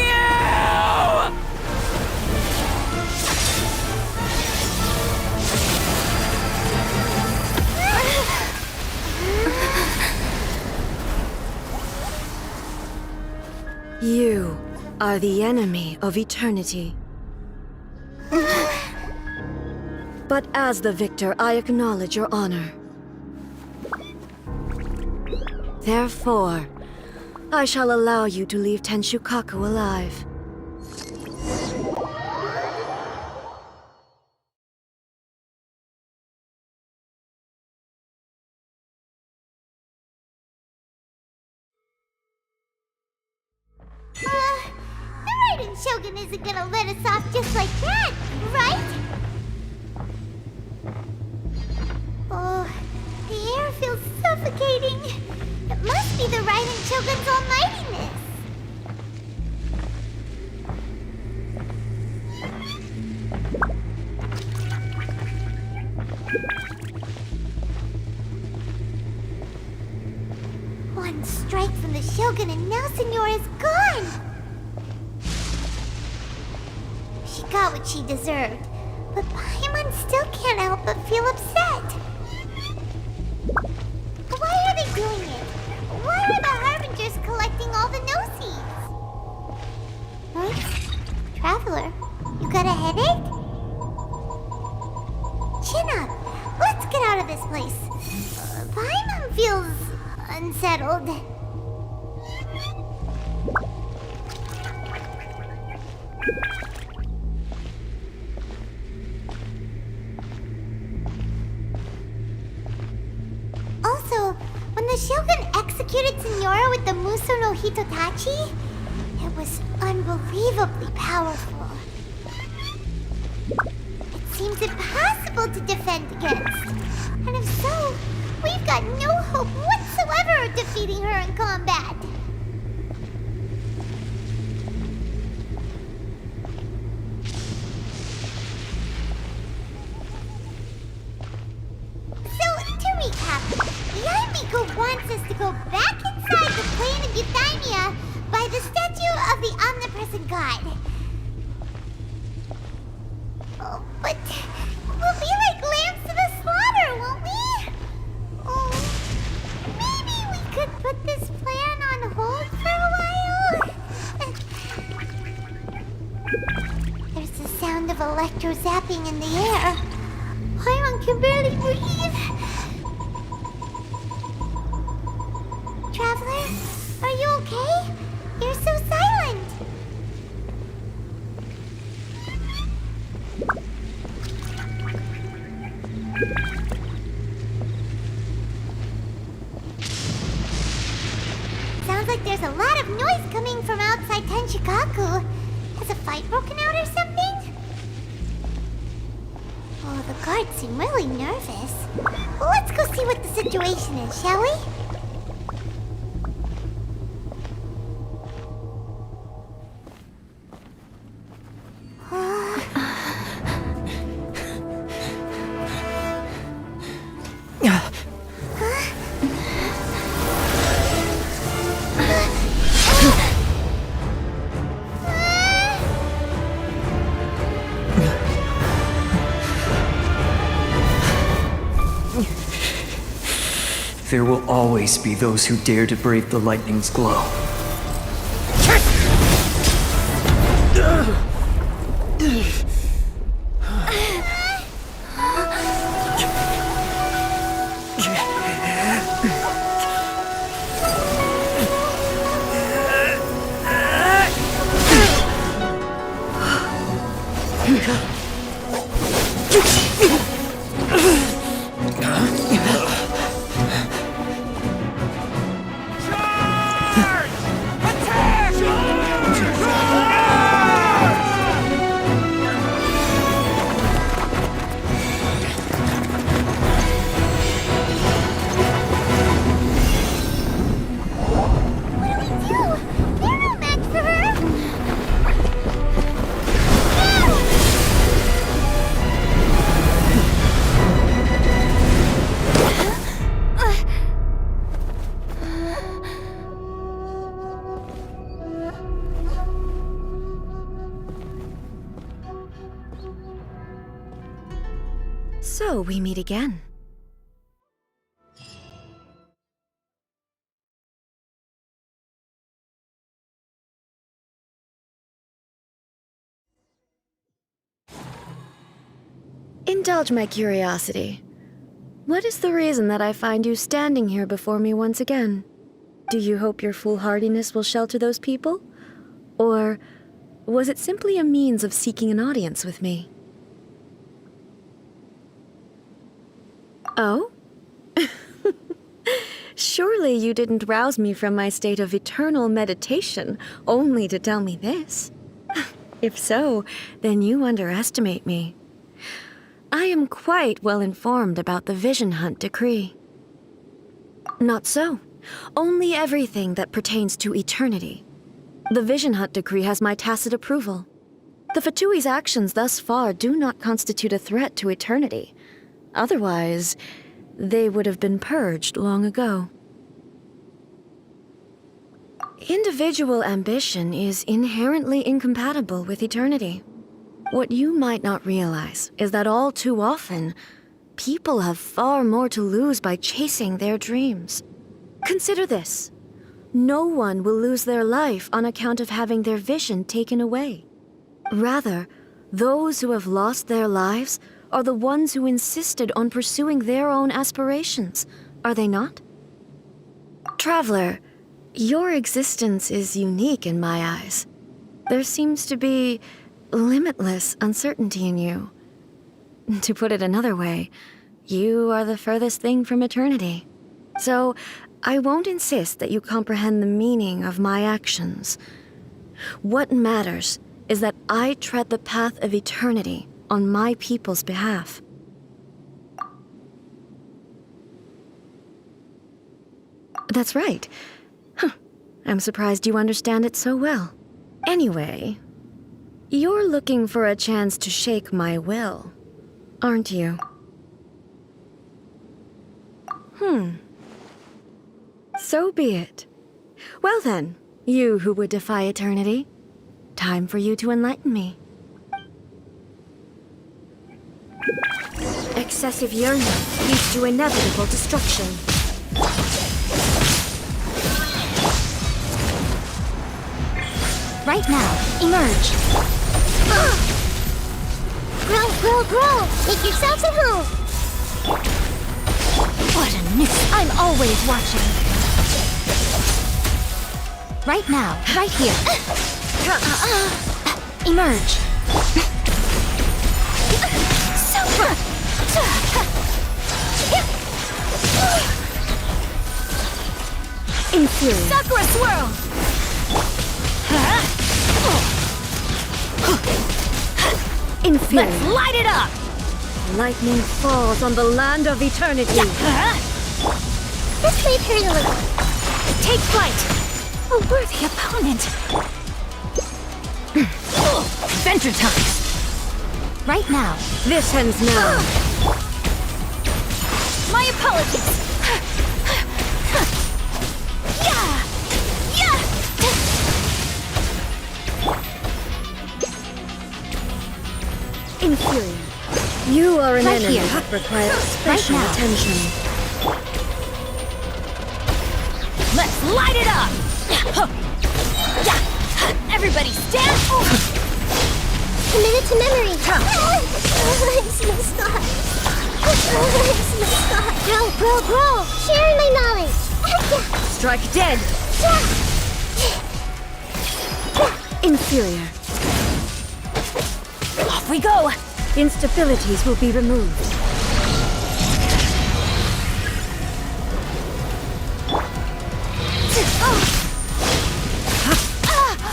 You are the enemy of eternity. But as the victor, I acknowledge your honor. Therefore, I shall allow you to leave Tenshukaku alive.
The Raiden Shogun isn't gonna let us off just like that, right? Oh, the air feels suffocating. It must be the Raiden Shogun's almightiness. One strike from the Shogun and now Senora is gone! She got what she deserved, but Paimon still can't help but feel upset. Why are they doing it? Why are the Harbingers collecting all the no-seeds? Huh? Traveler, you got a headache? Chin up. Let's get out of this place. Paimon feels unsettled. Also, when the Shogun executed Senora with the Muso no Hitotachi, it was unbelievably powerful. It seems impossible to defend against. And if so, we've got no hope whatsoever of defeating her in combat. So, to recap, Yaimiko wants us to go back inside the plane of Euthymia by the statue of the Omnipresent God. Oh, but we'll be like lambs to the slaughter, won't we? Oh, maybe we could put this plan on hold for a while? There's the sound of electro-zapping in the air. Paimon can barely breathe. Traveler, are you okay? You're so silent. Sounds like there's a lot of noise coming from outside Tenshukaku. Has a fight broken out or something? Oh, the guards seem really nervous. Well, let's go see what the situation is, shall we?
There will always be those who dare to brave the lightning's glow.
So we meet again. Indulge my curiosity. What is the reason that I find you standing here before me once again? Do you hope your foolhardiness will shelter those people? Or was it simply a means of seeking an audience with me? Oh? Surely you didn't rouse me from my state of eternal meditation only to tell me this. If so, then you underestimate me. I am quite well informed about the Vision Hunt decree. Not so. Only everything that pertains to eternity. The Vision Hunt decree has my tacit approval. The Fatui's actions thus far do not constitute a threat to eternity. Otherwise, they would have been purged long ago. Individual ambition is inherently incompatible with eternity. What you might not realize is that all too often, people have far more to lose by chasing their dreams. Consider this. No one will lose their life on account of having their vision taken away. Rather, those who have lost their lives are the ones who insisted on pursuing their own aspirations, are they not? Traveler, your existence is unique in my eyes. There seems to be limitless uncertainty in you. To put it another way, you are the furthest thing from eternity. So, I won't insist that you comprehend the meaning of my actions. What matters is that I tread the path of eternity on my people's behalf. That's right. I'm surprised you understand it so well. Anyway, you're looking for a chance to shake my will, aren't you? So be it. Well then, you who would defy eternity, time for you to enlighten me. Excessive yearning leads to inevitable destruction.
Right now, emerge.
Grow! Make yourselves at home!
What a nuisance. I'm always watching. Right now, right here. Emerge. Super!
Inferior.
Sakura swirl!
Inferior.
Let's light it up!
Lightning falls on the land of eternity.
This might hurt a little.
Take flight! A worthy opponent! Adventure time!
Right now.
This ends now.
My apologies!
Inferior. You are an
Right
enemy
here.
that requires special
now.
attention.
Let's light it up! Everybody stand!
Commit it to memory. I'm so sorry. Grow. Sharing my knowledge.
Strike dead. Inferior.
Off we go!
Instabilities will be removed.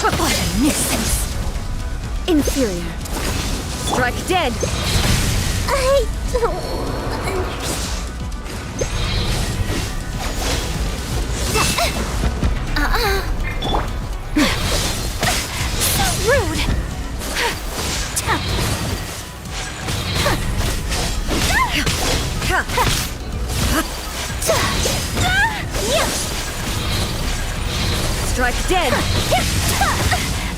What a nuisance!
Inferior. Strike dead.
I don't understand.
So rude!
Strike dead.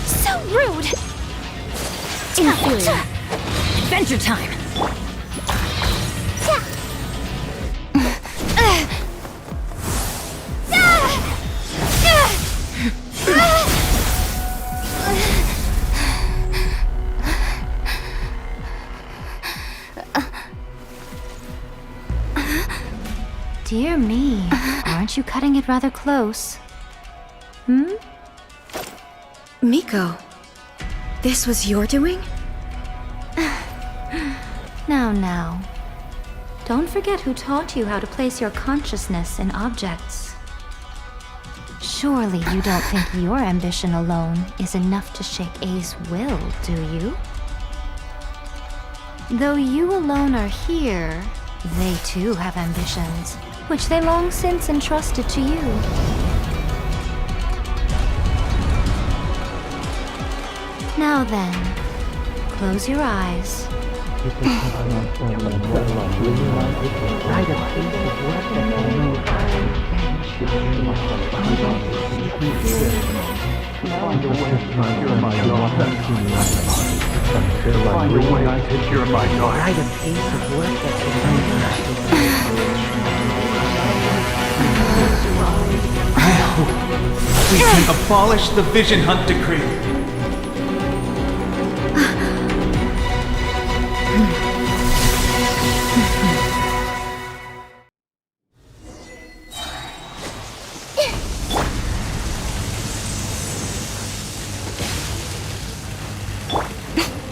So rude!
Inferior.
Adventure time!
Dear me, aren't you cutting it rather close?
Miko, this was your doing?
Now. Don't forget who taught you how to place your consciousness in objects. Surely you don't think your ambition alone is enough to shake A's will, do you? Though you alone are here, they too have ambitions, which they long since entrusted to you. Now then, close your eyes.
I hope we can abolish the Vision Hunt Decree.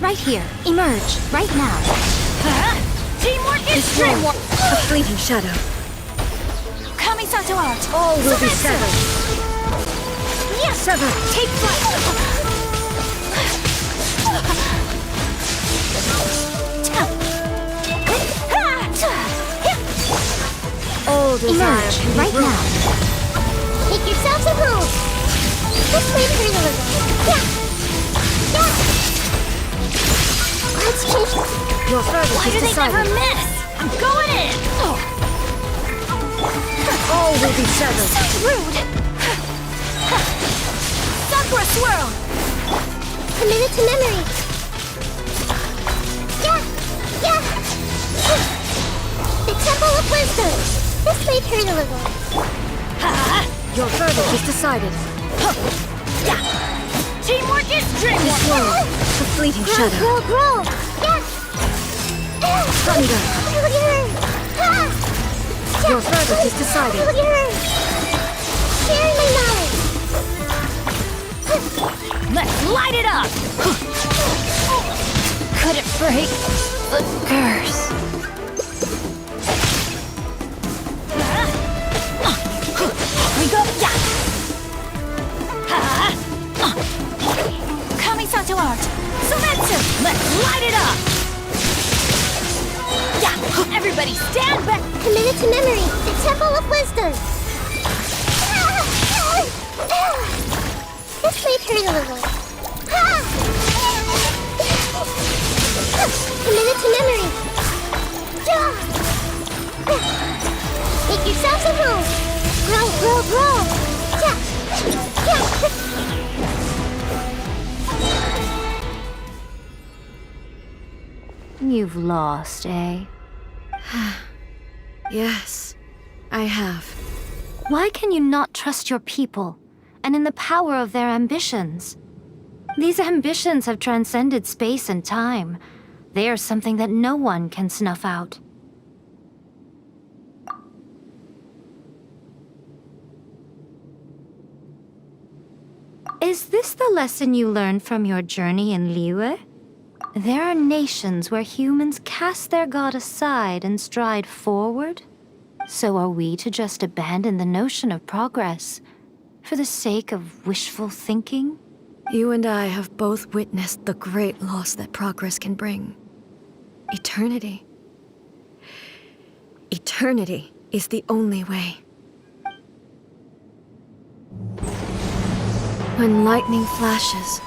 Right here. Emerge. Right now.
Teamwork is
This wall,
dreamwork!
a fleeting shadow.
Kamisato art!
All will be severed.
Yes!
Severed.
Take flight!
All desire
Emerge.
can be
Right
broken.
now.
Make yourselves a move. This way, turn a little. Yeah. Let's change.
Your furthest
Why
is
do they never
decided.
miss? I'm going in!
All will be severed.
So rude! Sakura swirl!
Commit it to memory. Yeah. The Temple of Wisdom. This may turn a little.
Your verdict is decided.
Teamwork is
This
dreamwork!
wall, a fleeting shadow.
Grow. Yeah.
Thunder.
Look at her.
Your verdict is decided.
Look at her. Sharing my knowledge.
Let's light it up! Could it break the curse? We go, yeah! Kamisato art! Sumetsu! Let's light it up! Yeah! Everybody stand back!
Committed to memory. The Temple of Wisdom. This may turn a little. Committed to memory. Make yourselves a home. Grow.
You've lost, eh?
Yes, I have.
Why can you not trust your people and in the power of their ambitions? These ambitions have transcended space and time. They are something that no one can snuff out. Is this the lesson you learned from your journey in Liyue? There are nations where humans cast their god aside and stride forward. So are we to just abandon the notion of progress for the sake of wishful thinking?
You and I have both witnessed the great loss that progress can bring. Eternity. Eternity is the only way. When lightning flashes,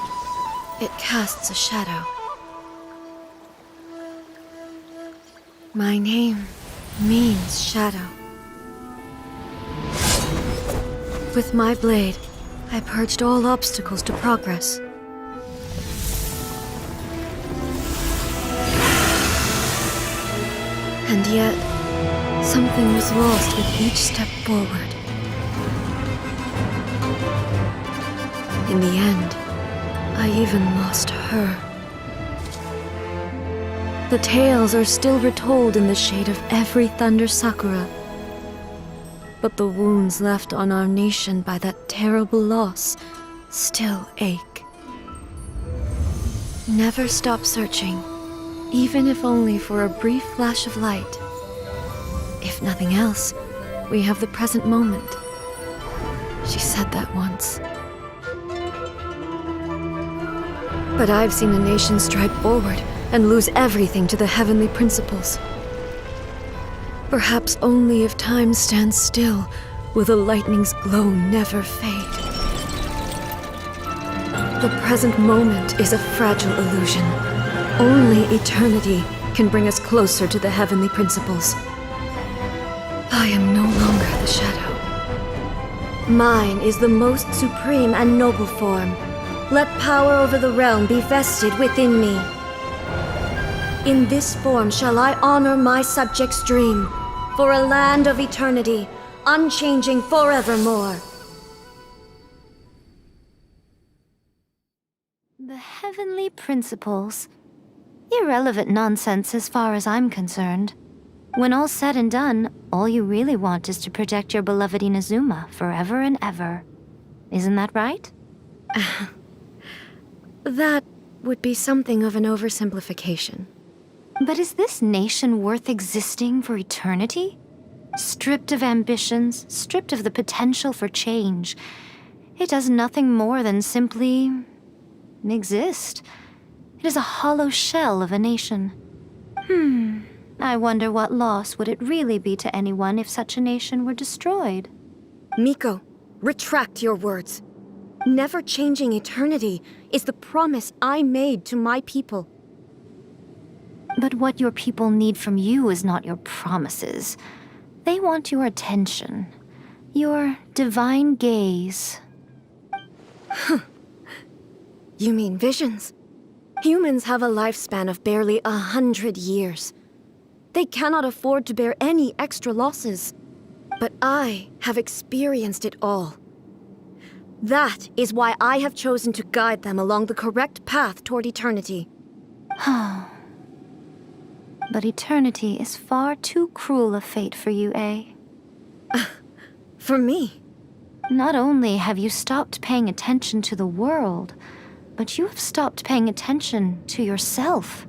it casts a shadow. My name means shadow. With my blade, I purged all obstacles to progress. And yet, something was lost with each step forward. In the end, I even lost her. The tales are still retold in the shade of every Thunder Sakura. but the wounds left on our nation by that terrible loss still ache. Never stop searching, even if only for a brief flash of light. If nothing else, we have the present moment. She said that once. But I've seen a nation stride forward and lose everything to the heavenly principles. Perhaps only if time stands still will the lightning's glow never fade. The present moment is a fragile illusion. Only eternity can bring us closer to the heavenly principles. I am no longer the shadow. Mine is the most supreme and noble form. Let power over the realm be vested within me. In this form shall I honor my subjects' dream, for a land of eternity, unchanging forevermore.
The heavenly principles. Irrelevant nonsense as far as I'm concerned. When all's said and done, all you really want is to protect your beloved Inazuma forever and ever. Isn't that right?
That would be something of an oversimplification.
But is this nation worth existing for eternity? Stripped of ambitions, stripped of the potential for change, it does nothing more than simply exist. It is a hollow shell of a nation. I wonder what loss would it really be to anyone if such a nation were destroyed?
Miko, retract your words. Never changing eternity is the promise I made to my people.
But what your people need from you is not your promises. They want your attention, your divine gaze.
You mean visions? Humans have a lifespan of barely 100 years. They cannot afford to bear any extra losses. But I have experienced it all. That is why I have chosen to guide them along the correct path toward eternity.
But eternity is far too cruel a fate for you, eh?
For me?
Not only have you stopped paying attention to the world, but you have stopped paying attention to yourself.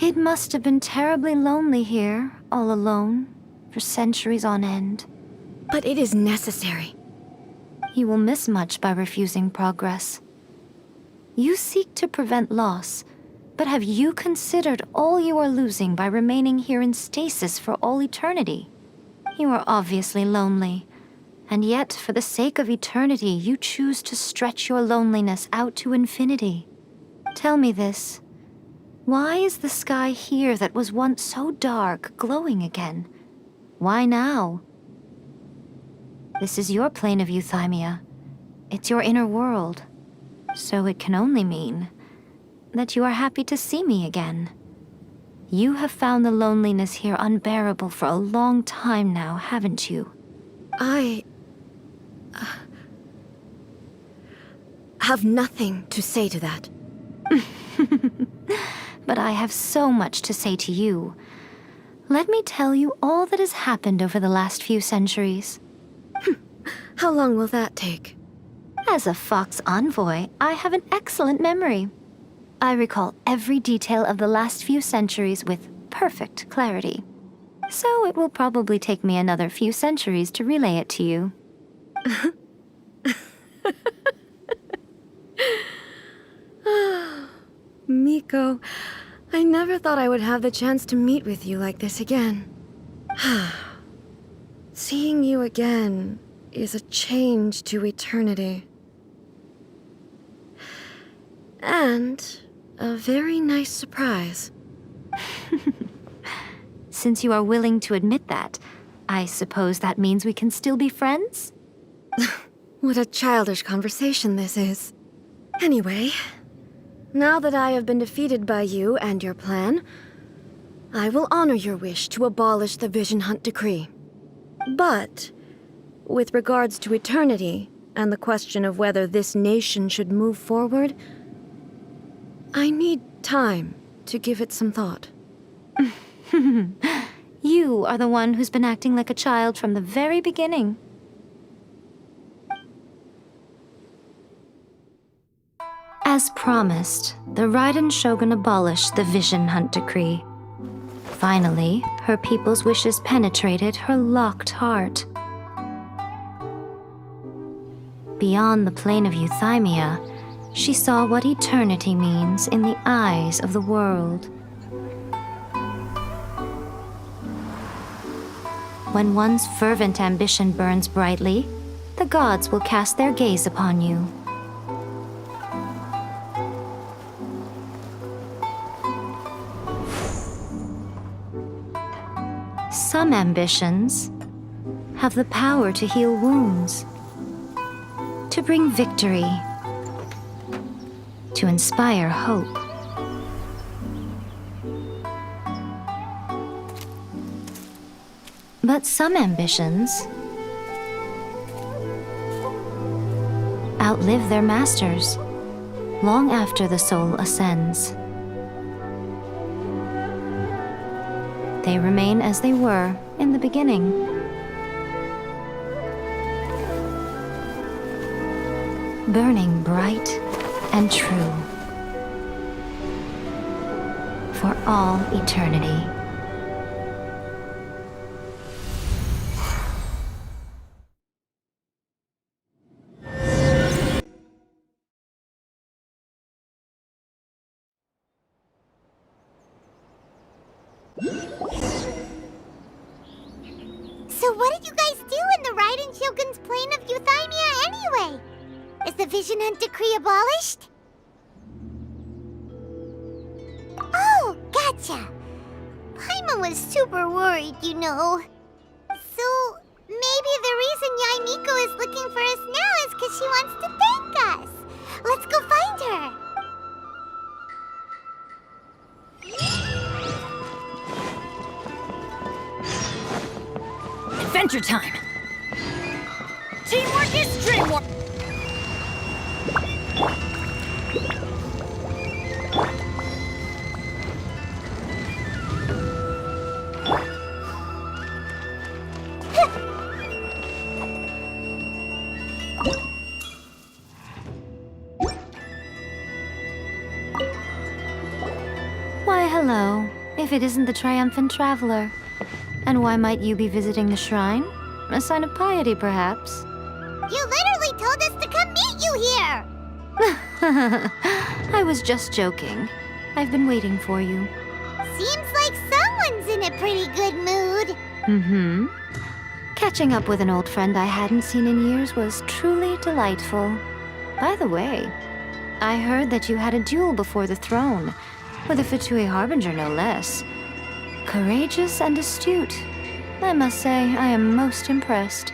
It must have been terribly lonely here, all alone, for centuries on end.
But it is necessary.
You will miss much by refusing progress. You seek to prevent loss, but have you considered all you are losing by remaining here in stasis for all eternity? You are obviously lonely, and yet for the sake of eternity you choose to stretch your loneliness out to infinity. Tell me this. Why is the sky here that was once so dark glowing again? Why now? This is your plane of euthymia. It's your inner world. So it can only mean that you are happy to see me again. You have found the loneliness here unbearable for a long time now, haven't you?
I have nothing to say to that.
But I have so much to say to you. Let me tell you all that has happened over the last few centuries.
How long will that take?
As a Fox envoy, I have an excellent memory. I recall every detail of the last few centuries with perfect clarity. So it will probably take me another few centuries to relay it to you.
Miko, I never thought I would have the chance to meet with you like this again. Seeing you again is a change to eternity. And a very nice surprise.
Since you are willing to admit that, I suppose that means we can still be friends?
What a childish conversation this is. Anyway, now that I have been defeated by you and your plan, I will honor your wish to abolish the Vision Hunt Decree. But, with regards to eternity and the question of whether this nation should move forward, I need time to give it some thought.
You are the one who's been acting like a child from the very beginning. As promised, the Raiden Shogun abolished the Vision Hunt Decree. Finally, her people's wishes penetrated her locked heart. Beyond the plane of euthymia, she saw what eternity means in the eyes of the world. When one's fervent ambition burns brightly, the gods will cast their gaze upon you. Some ambitions have the power to heal wounds, to bring victory, to inspire hope. But some ambitions outlive their masters long after the soul ascends. They remain as they were in the beginning. Burning bright and true for all eternity.
So what did you guys do in the Raiden Shogun's plane of euthymia anyway? Is the Vision Hunt Decree abolished? Oh, gotcha. Paimon was super worried, you know. So maybe the reason Yaimiko is looking for us now is because she wants to thank us. Let's go find her.
Adventure time! Teamwork is dreamwork!
Why, hello, if it isn't the triumphant traveler. And why might you be visiting the shrine? A sign of piety, perhaps?
You literally told us to come meet you here!
I was just joking. I've been waiting for you.
Seems like someone's in a pretty good mood.
Mm-hmm. Catching up with an old friend I hadn't seen in years was truly delightful. By the way, I heard that you had a duel before the throne, with a Fatui Harbinger no less. Courageous and astute. I must say, I am most impressed.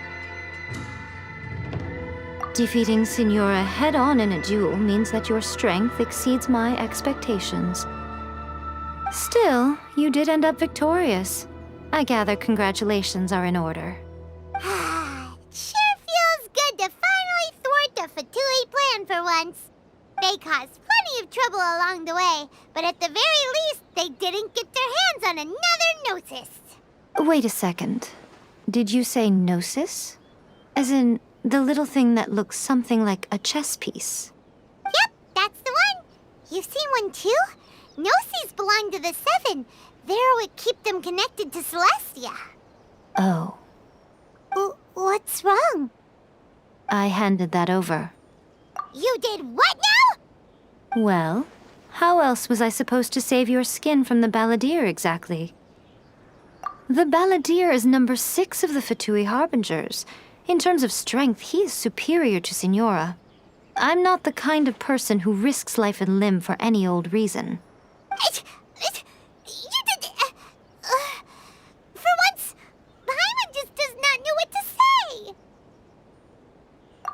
Defeating Signora head-on in a duel means that your strength exceeds my expectations. Still, you did end up victorious. I gather congratulations are in order.
Sure feels good to finally thwart the Fatui plan for once. They caused plenty of trouble along the way, but at the very least, they didn't get their hands on another Gnosis.
Wait a second. Did you say Gnosis? As in, the little thing that looks something like a chess piece?
Yep, that's the one. You've seen one too? Gnosis belong to the Seven. They're what keep them connected to Celestia.
Oh.
What's wrong?
I handed that over.
You did what now?
Well, how else was I supposed to save your skin from the Balladeer exactly? The Balladeer is number 6 of the Fatui Harbingers. In terms of strength, he is superior to Signora. I'm not the kind of person who risks life and limb for any old reason.
You did... for once, Paimon just does not know what to say.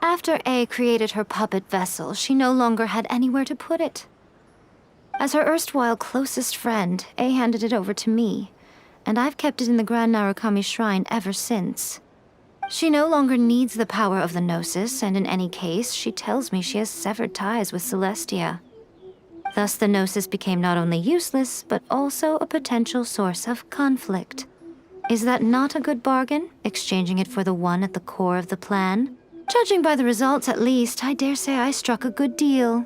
After A created her puppet vessel, she no longer had anywhere to put it. As her erstwhile closest friend, A handed it over to me, and I've kept it in the Grand Narukami Shrine ever since. She no longer needs the power of the Gnosis, and in any case, she tells me she has severed ties with Celestia. Thus the Gnosis became not only useless, but also a potential source of conflict. Is that not a good bargain, exchanging it for the one at the core of the plan? Judging by the results, at least, I dare say I struck a good deal.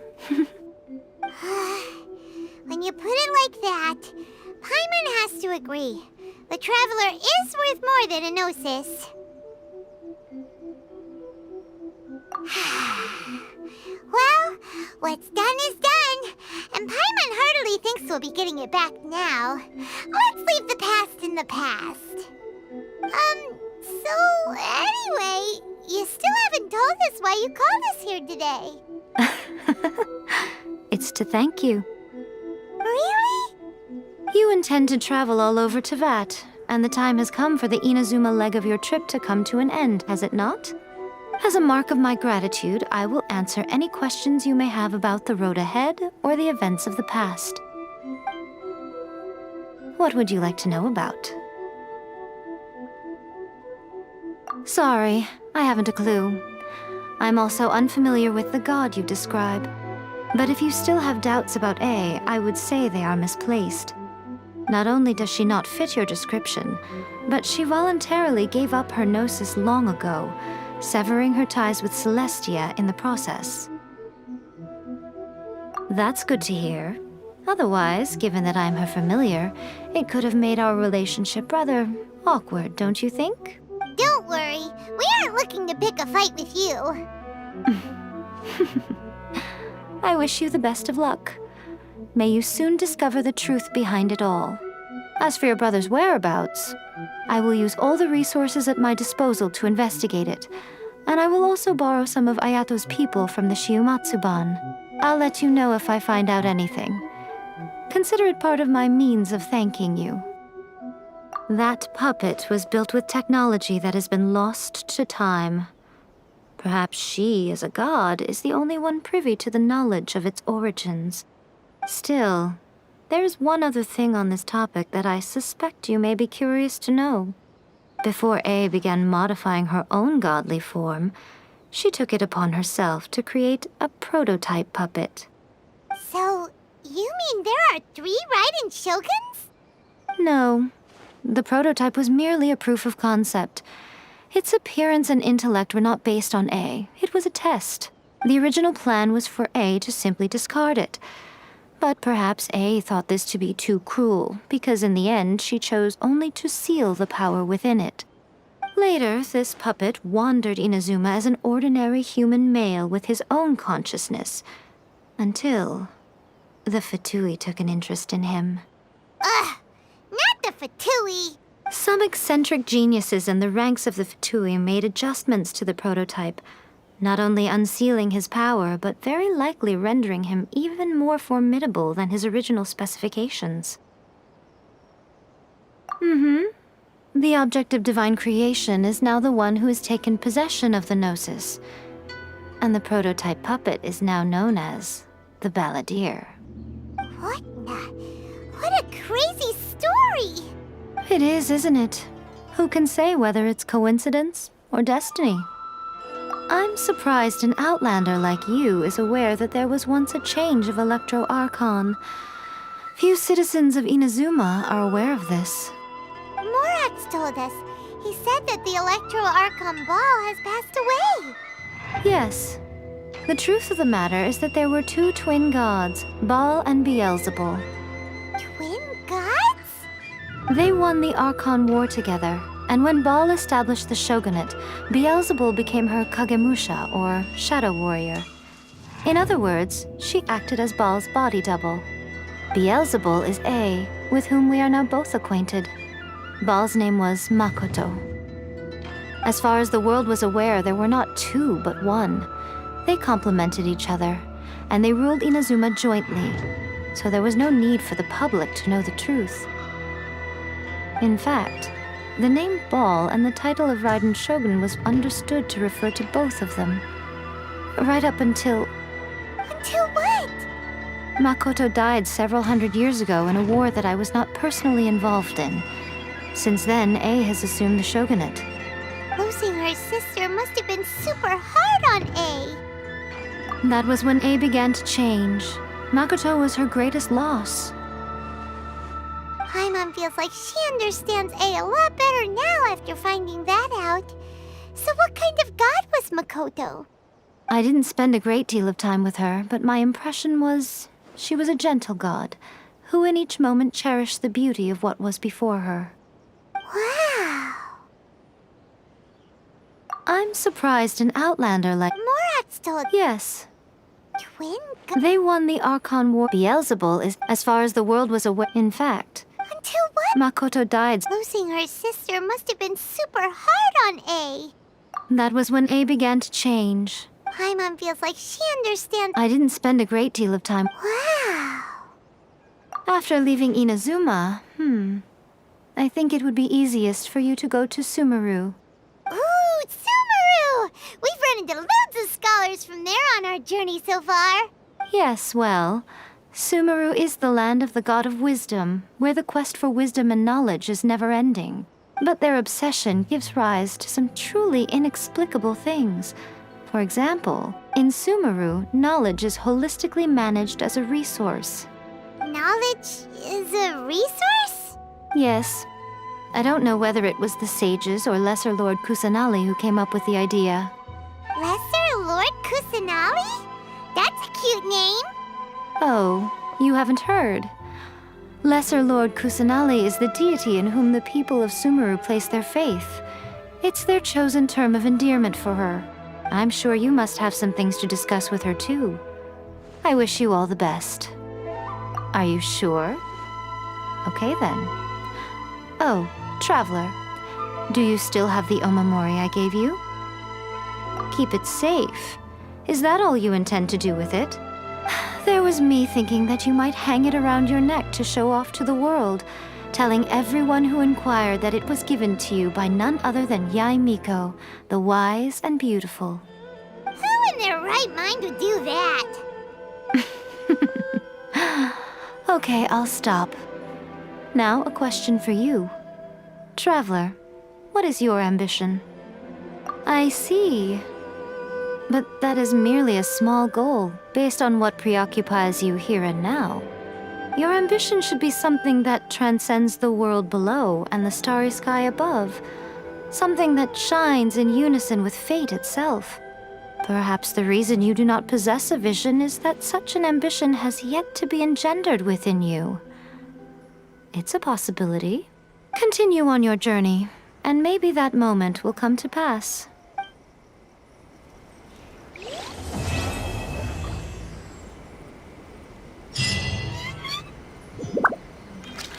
When you put it like that, Paimon has to agree. The Traveler is worth more than a Gnosis. Well, what's done is done, and Paimon heartily thinks we'll be getting it back now. Let's leave the past in the past. So anyway, you still haven't told us why you called us here today.
It's to thank you.
Really?
You intend to travel all over Teyvat, and the time has come for the Inazuma leg of your trip to come to an end, has it not? As a mark of my gratitude, I will answer any questions you may have about the road ahead or the events of the past. What would you like to know about? Sorry, I haven't a clue. I'm also unfamiliar with the god you describe. But if you still have doubts about A, I would say they are misplaced. Not only does she not fit your description, but she voluntarily gave up her gnosis long ago, severing her ties with Celestia in the process. That's good to hear. Otherwise, given that I'm her familiar, it could have made our relationship rather awkward, don't you think?
Don't worry, we aren't looking to pick a fight with you.
I wish you the best of luck. May you soon discover the truth behind it all. As for your brother's whereabouts, I will use all the resources at my disposal to investigate it, and I will also borrow some of Ayato's people from the Shiumatsuban. I'll let you know if I find out anything. Consider it part of my means of thanking you. That puppet was built with technology that has been lost to time. Perhaps she, as a god, is the only one privy to the knowledge of its origins. Still, there's one other thing on this topic that I suspect you may be curious to know. Before A began modifying her own godly form, she took it upon herself to create a prototype puppet.
So, you mean there are 3 Raiden Shoguns?
No. The prototype was merely a proof of concept. Its appearance and intellect were not based on A. It was a test. The original plan was for A to simply discard it. But perhaps A thought this to be too cruel, because in the end she chose only to seal the power within it. Later, this puppet wandered Inazuma as an ordinary human male with his own consciousness, until the Fatui took an interest in him.
Ugh! Not the Fatui!
Some eccentric geniuses in the ranks of the Fatui made adjustments to the prototype, not only unsealing his power, but very likely rendering him even more formidable than his original specifications. The object of divine creation is now the one who has taken possession of the Gnosis, and the prototype puppet is now known as the Balladeer.
What a crazy story!
It is, isn't it? Who can say whether it's coincidence or destiny? I'm surprised an outlander like you is aware that there was once a change of Electro Archon. Few citizens of Inazuma are aware of this.
Morax told us. He said that the Electro Archon Ball has passed away.
Yes. The truth of the matter is that there were 2 twin gods, Baal and Beelzebul.
Twin gods?
They won the Archon War together, and when Baal established the shogunate, Beelzebul became her Kagemusha, or shadow warrior. In other words, she acted as Baal's body double. Beelzebul is A, with whom we are now both acquainted. Baal's name was Makoto. As far as the world was aware, there were not 2, but 1. They complemented each other, and they ruled Inazuma jointly, so there was no need for the public to know the truth. In fact, the name Baal and the title of Raiden Shogun was understood to refer to both of them. Right up until...
Until what?
Makoto died several hundred years ago in a war that I was not personally involved in. Since then, A has assumed the shogunate.
Losing her sister must have been super hard on A.
That was when A began to change. Makoto was her greatest loss.
Paimon feels like she understands A a lot better now after finding that out. So what kind of god was Makoto?
I didn't spend a great deal of time with her, but my impression was she was a gentle god, who in each moment cherished the beauty of what was before her.
Wow.
I'm surprised an outlander like...
Morat's told...
Yes.
Twin
They won the Archon War. Beelzebul is, as far as the world was aware. In fact...
Until what?
Makoto died.
Losing her sister must have been super hard on A.
That was when A began to change.
Paimon feels like she understands...
I didn't spend a great deal of time...
Wow.
After leaving Inazuma, I think it would be easiest for you to go to Sumeru.
Ooh, Sumeru! We've run into loads of scholars from there on our journey so far.
Yes, well, Sumeru is the land of the god of wisdom, where the quest for wisdom and knowledge is never-ending. But their obsession gives rise to some truly inexplicable things. For example, in Sumeru, knowledge is holistically managed as a resource.
Knowledge is a resource?
Yes. I don't know whether it was the sages or Lesser Lord Kusanali who came up with the idea.
Lesser Lord Kusanali? That's a cute name.
Oh, you haven't heard. Lesser Lord Kusanali is the deity in whom the people of Sumeru place their faith. It's their chosen term of endearment for her. I'm sure you must have some things to discuss with her too. I wish you all the best. Are you sure? Okay then. Oh, Traveler. Do you still have the omamori I gave you? Keep it safe. Is that all you intend to do with it? There was me thinking that you might hang it around your neck to show off to the world, telling everyone who inquired that it was given to you by none other than Yae Miko, the wise and beautiful.
Who in their right mind would do that?
Okay, I'll stop. Now, a question for you. Traveler, what is your ambition? I see. But that is merely a small goal, based on what preoccupies you here and now. Your ambition should be something that transcends the world below and the starry sky above. Something that shines in unison with fate itself. Perhaps the reason you do not possess a vision is that such an ambition has yet to be engendered within you. It's a possibility. Continue on your journey, and maybe that moment will come to pass.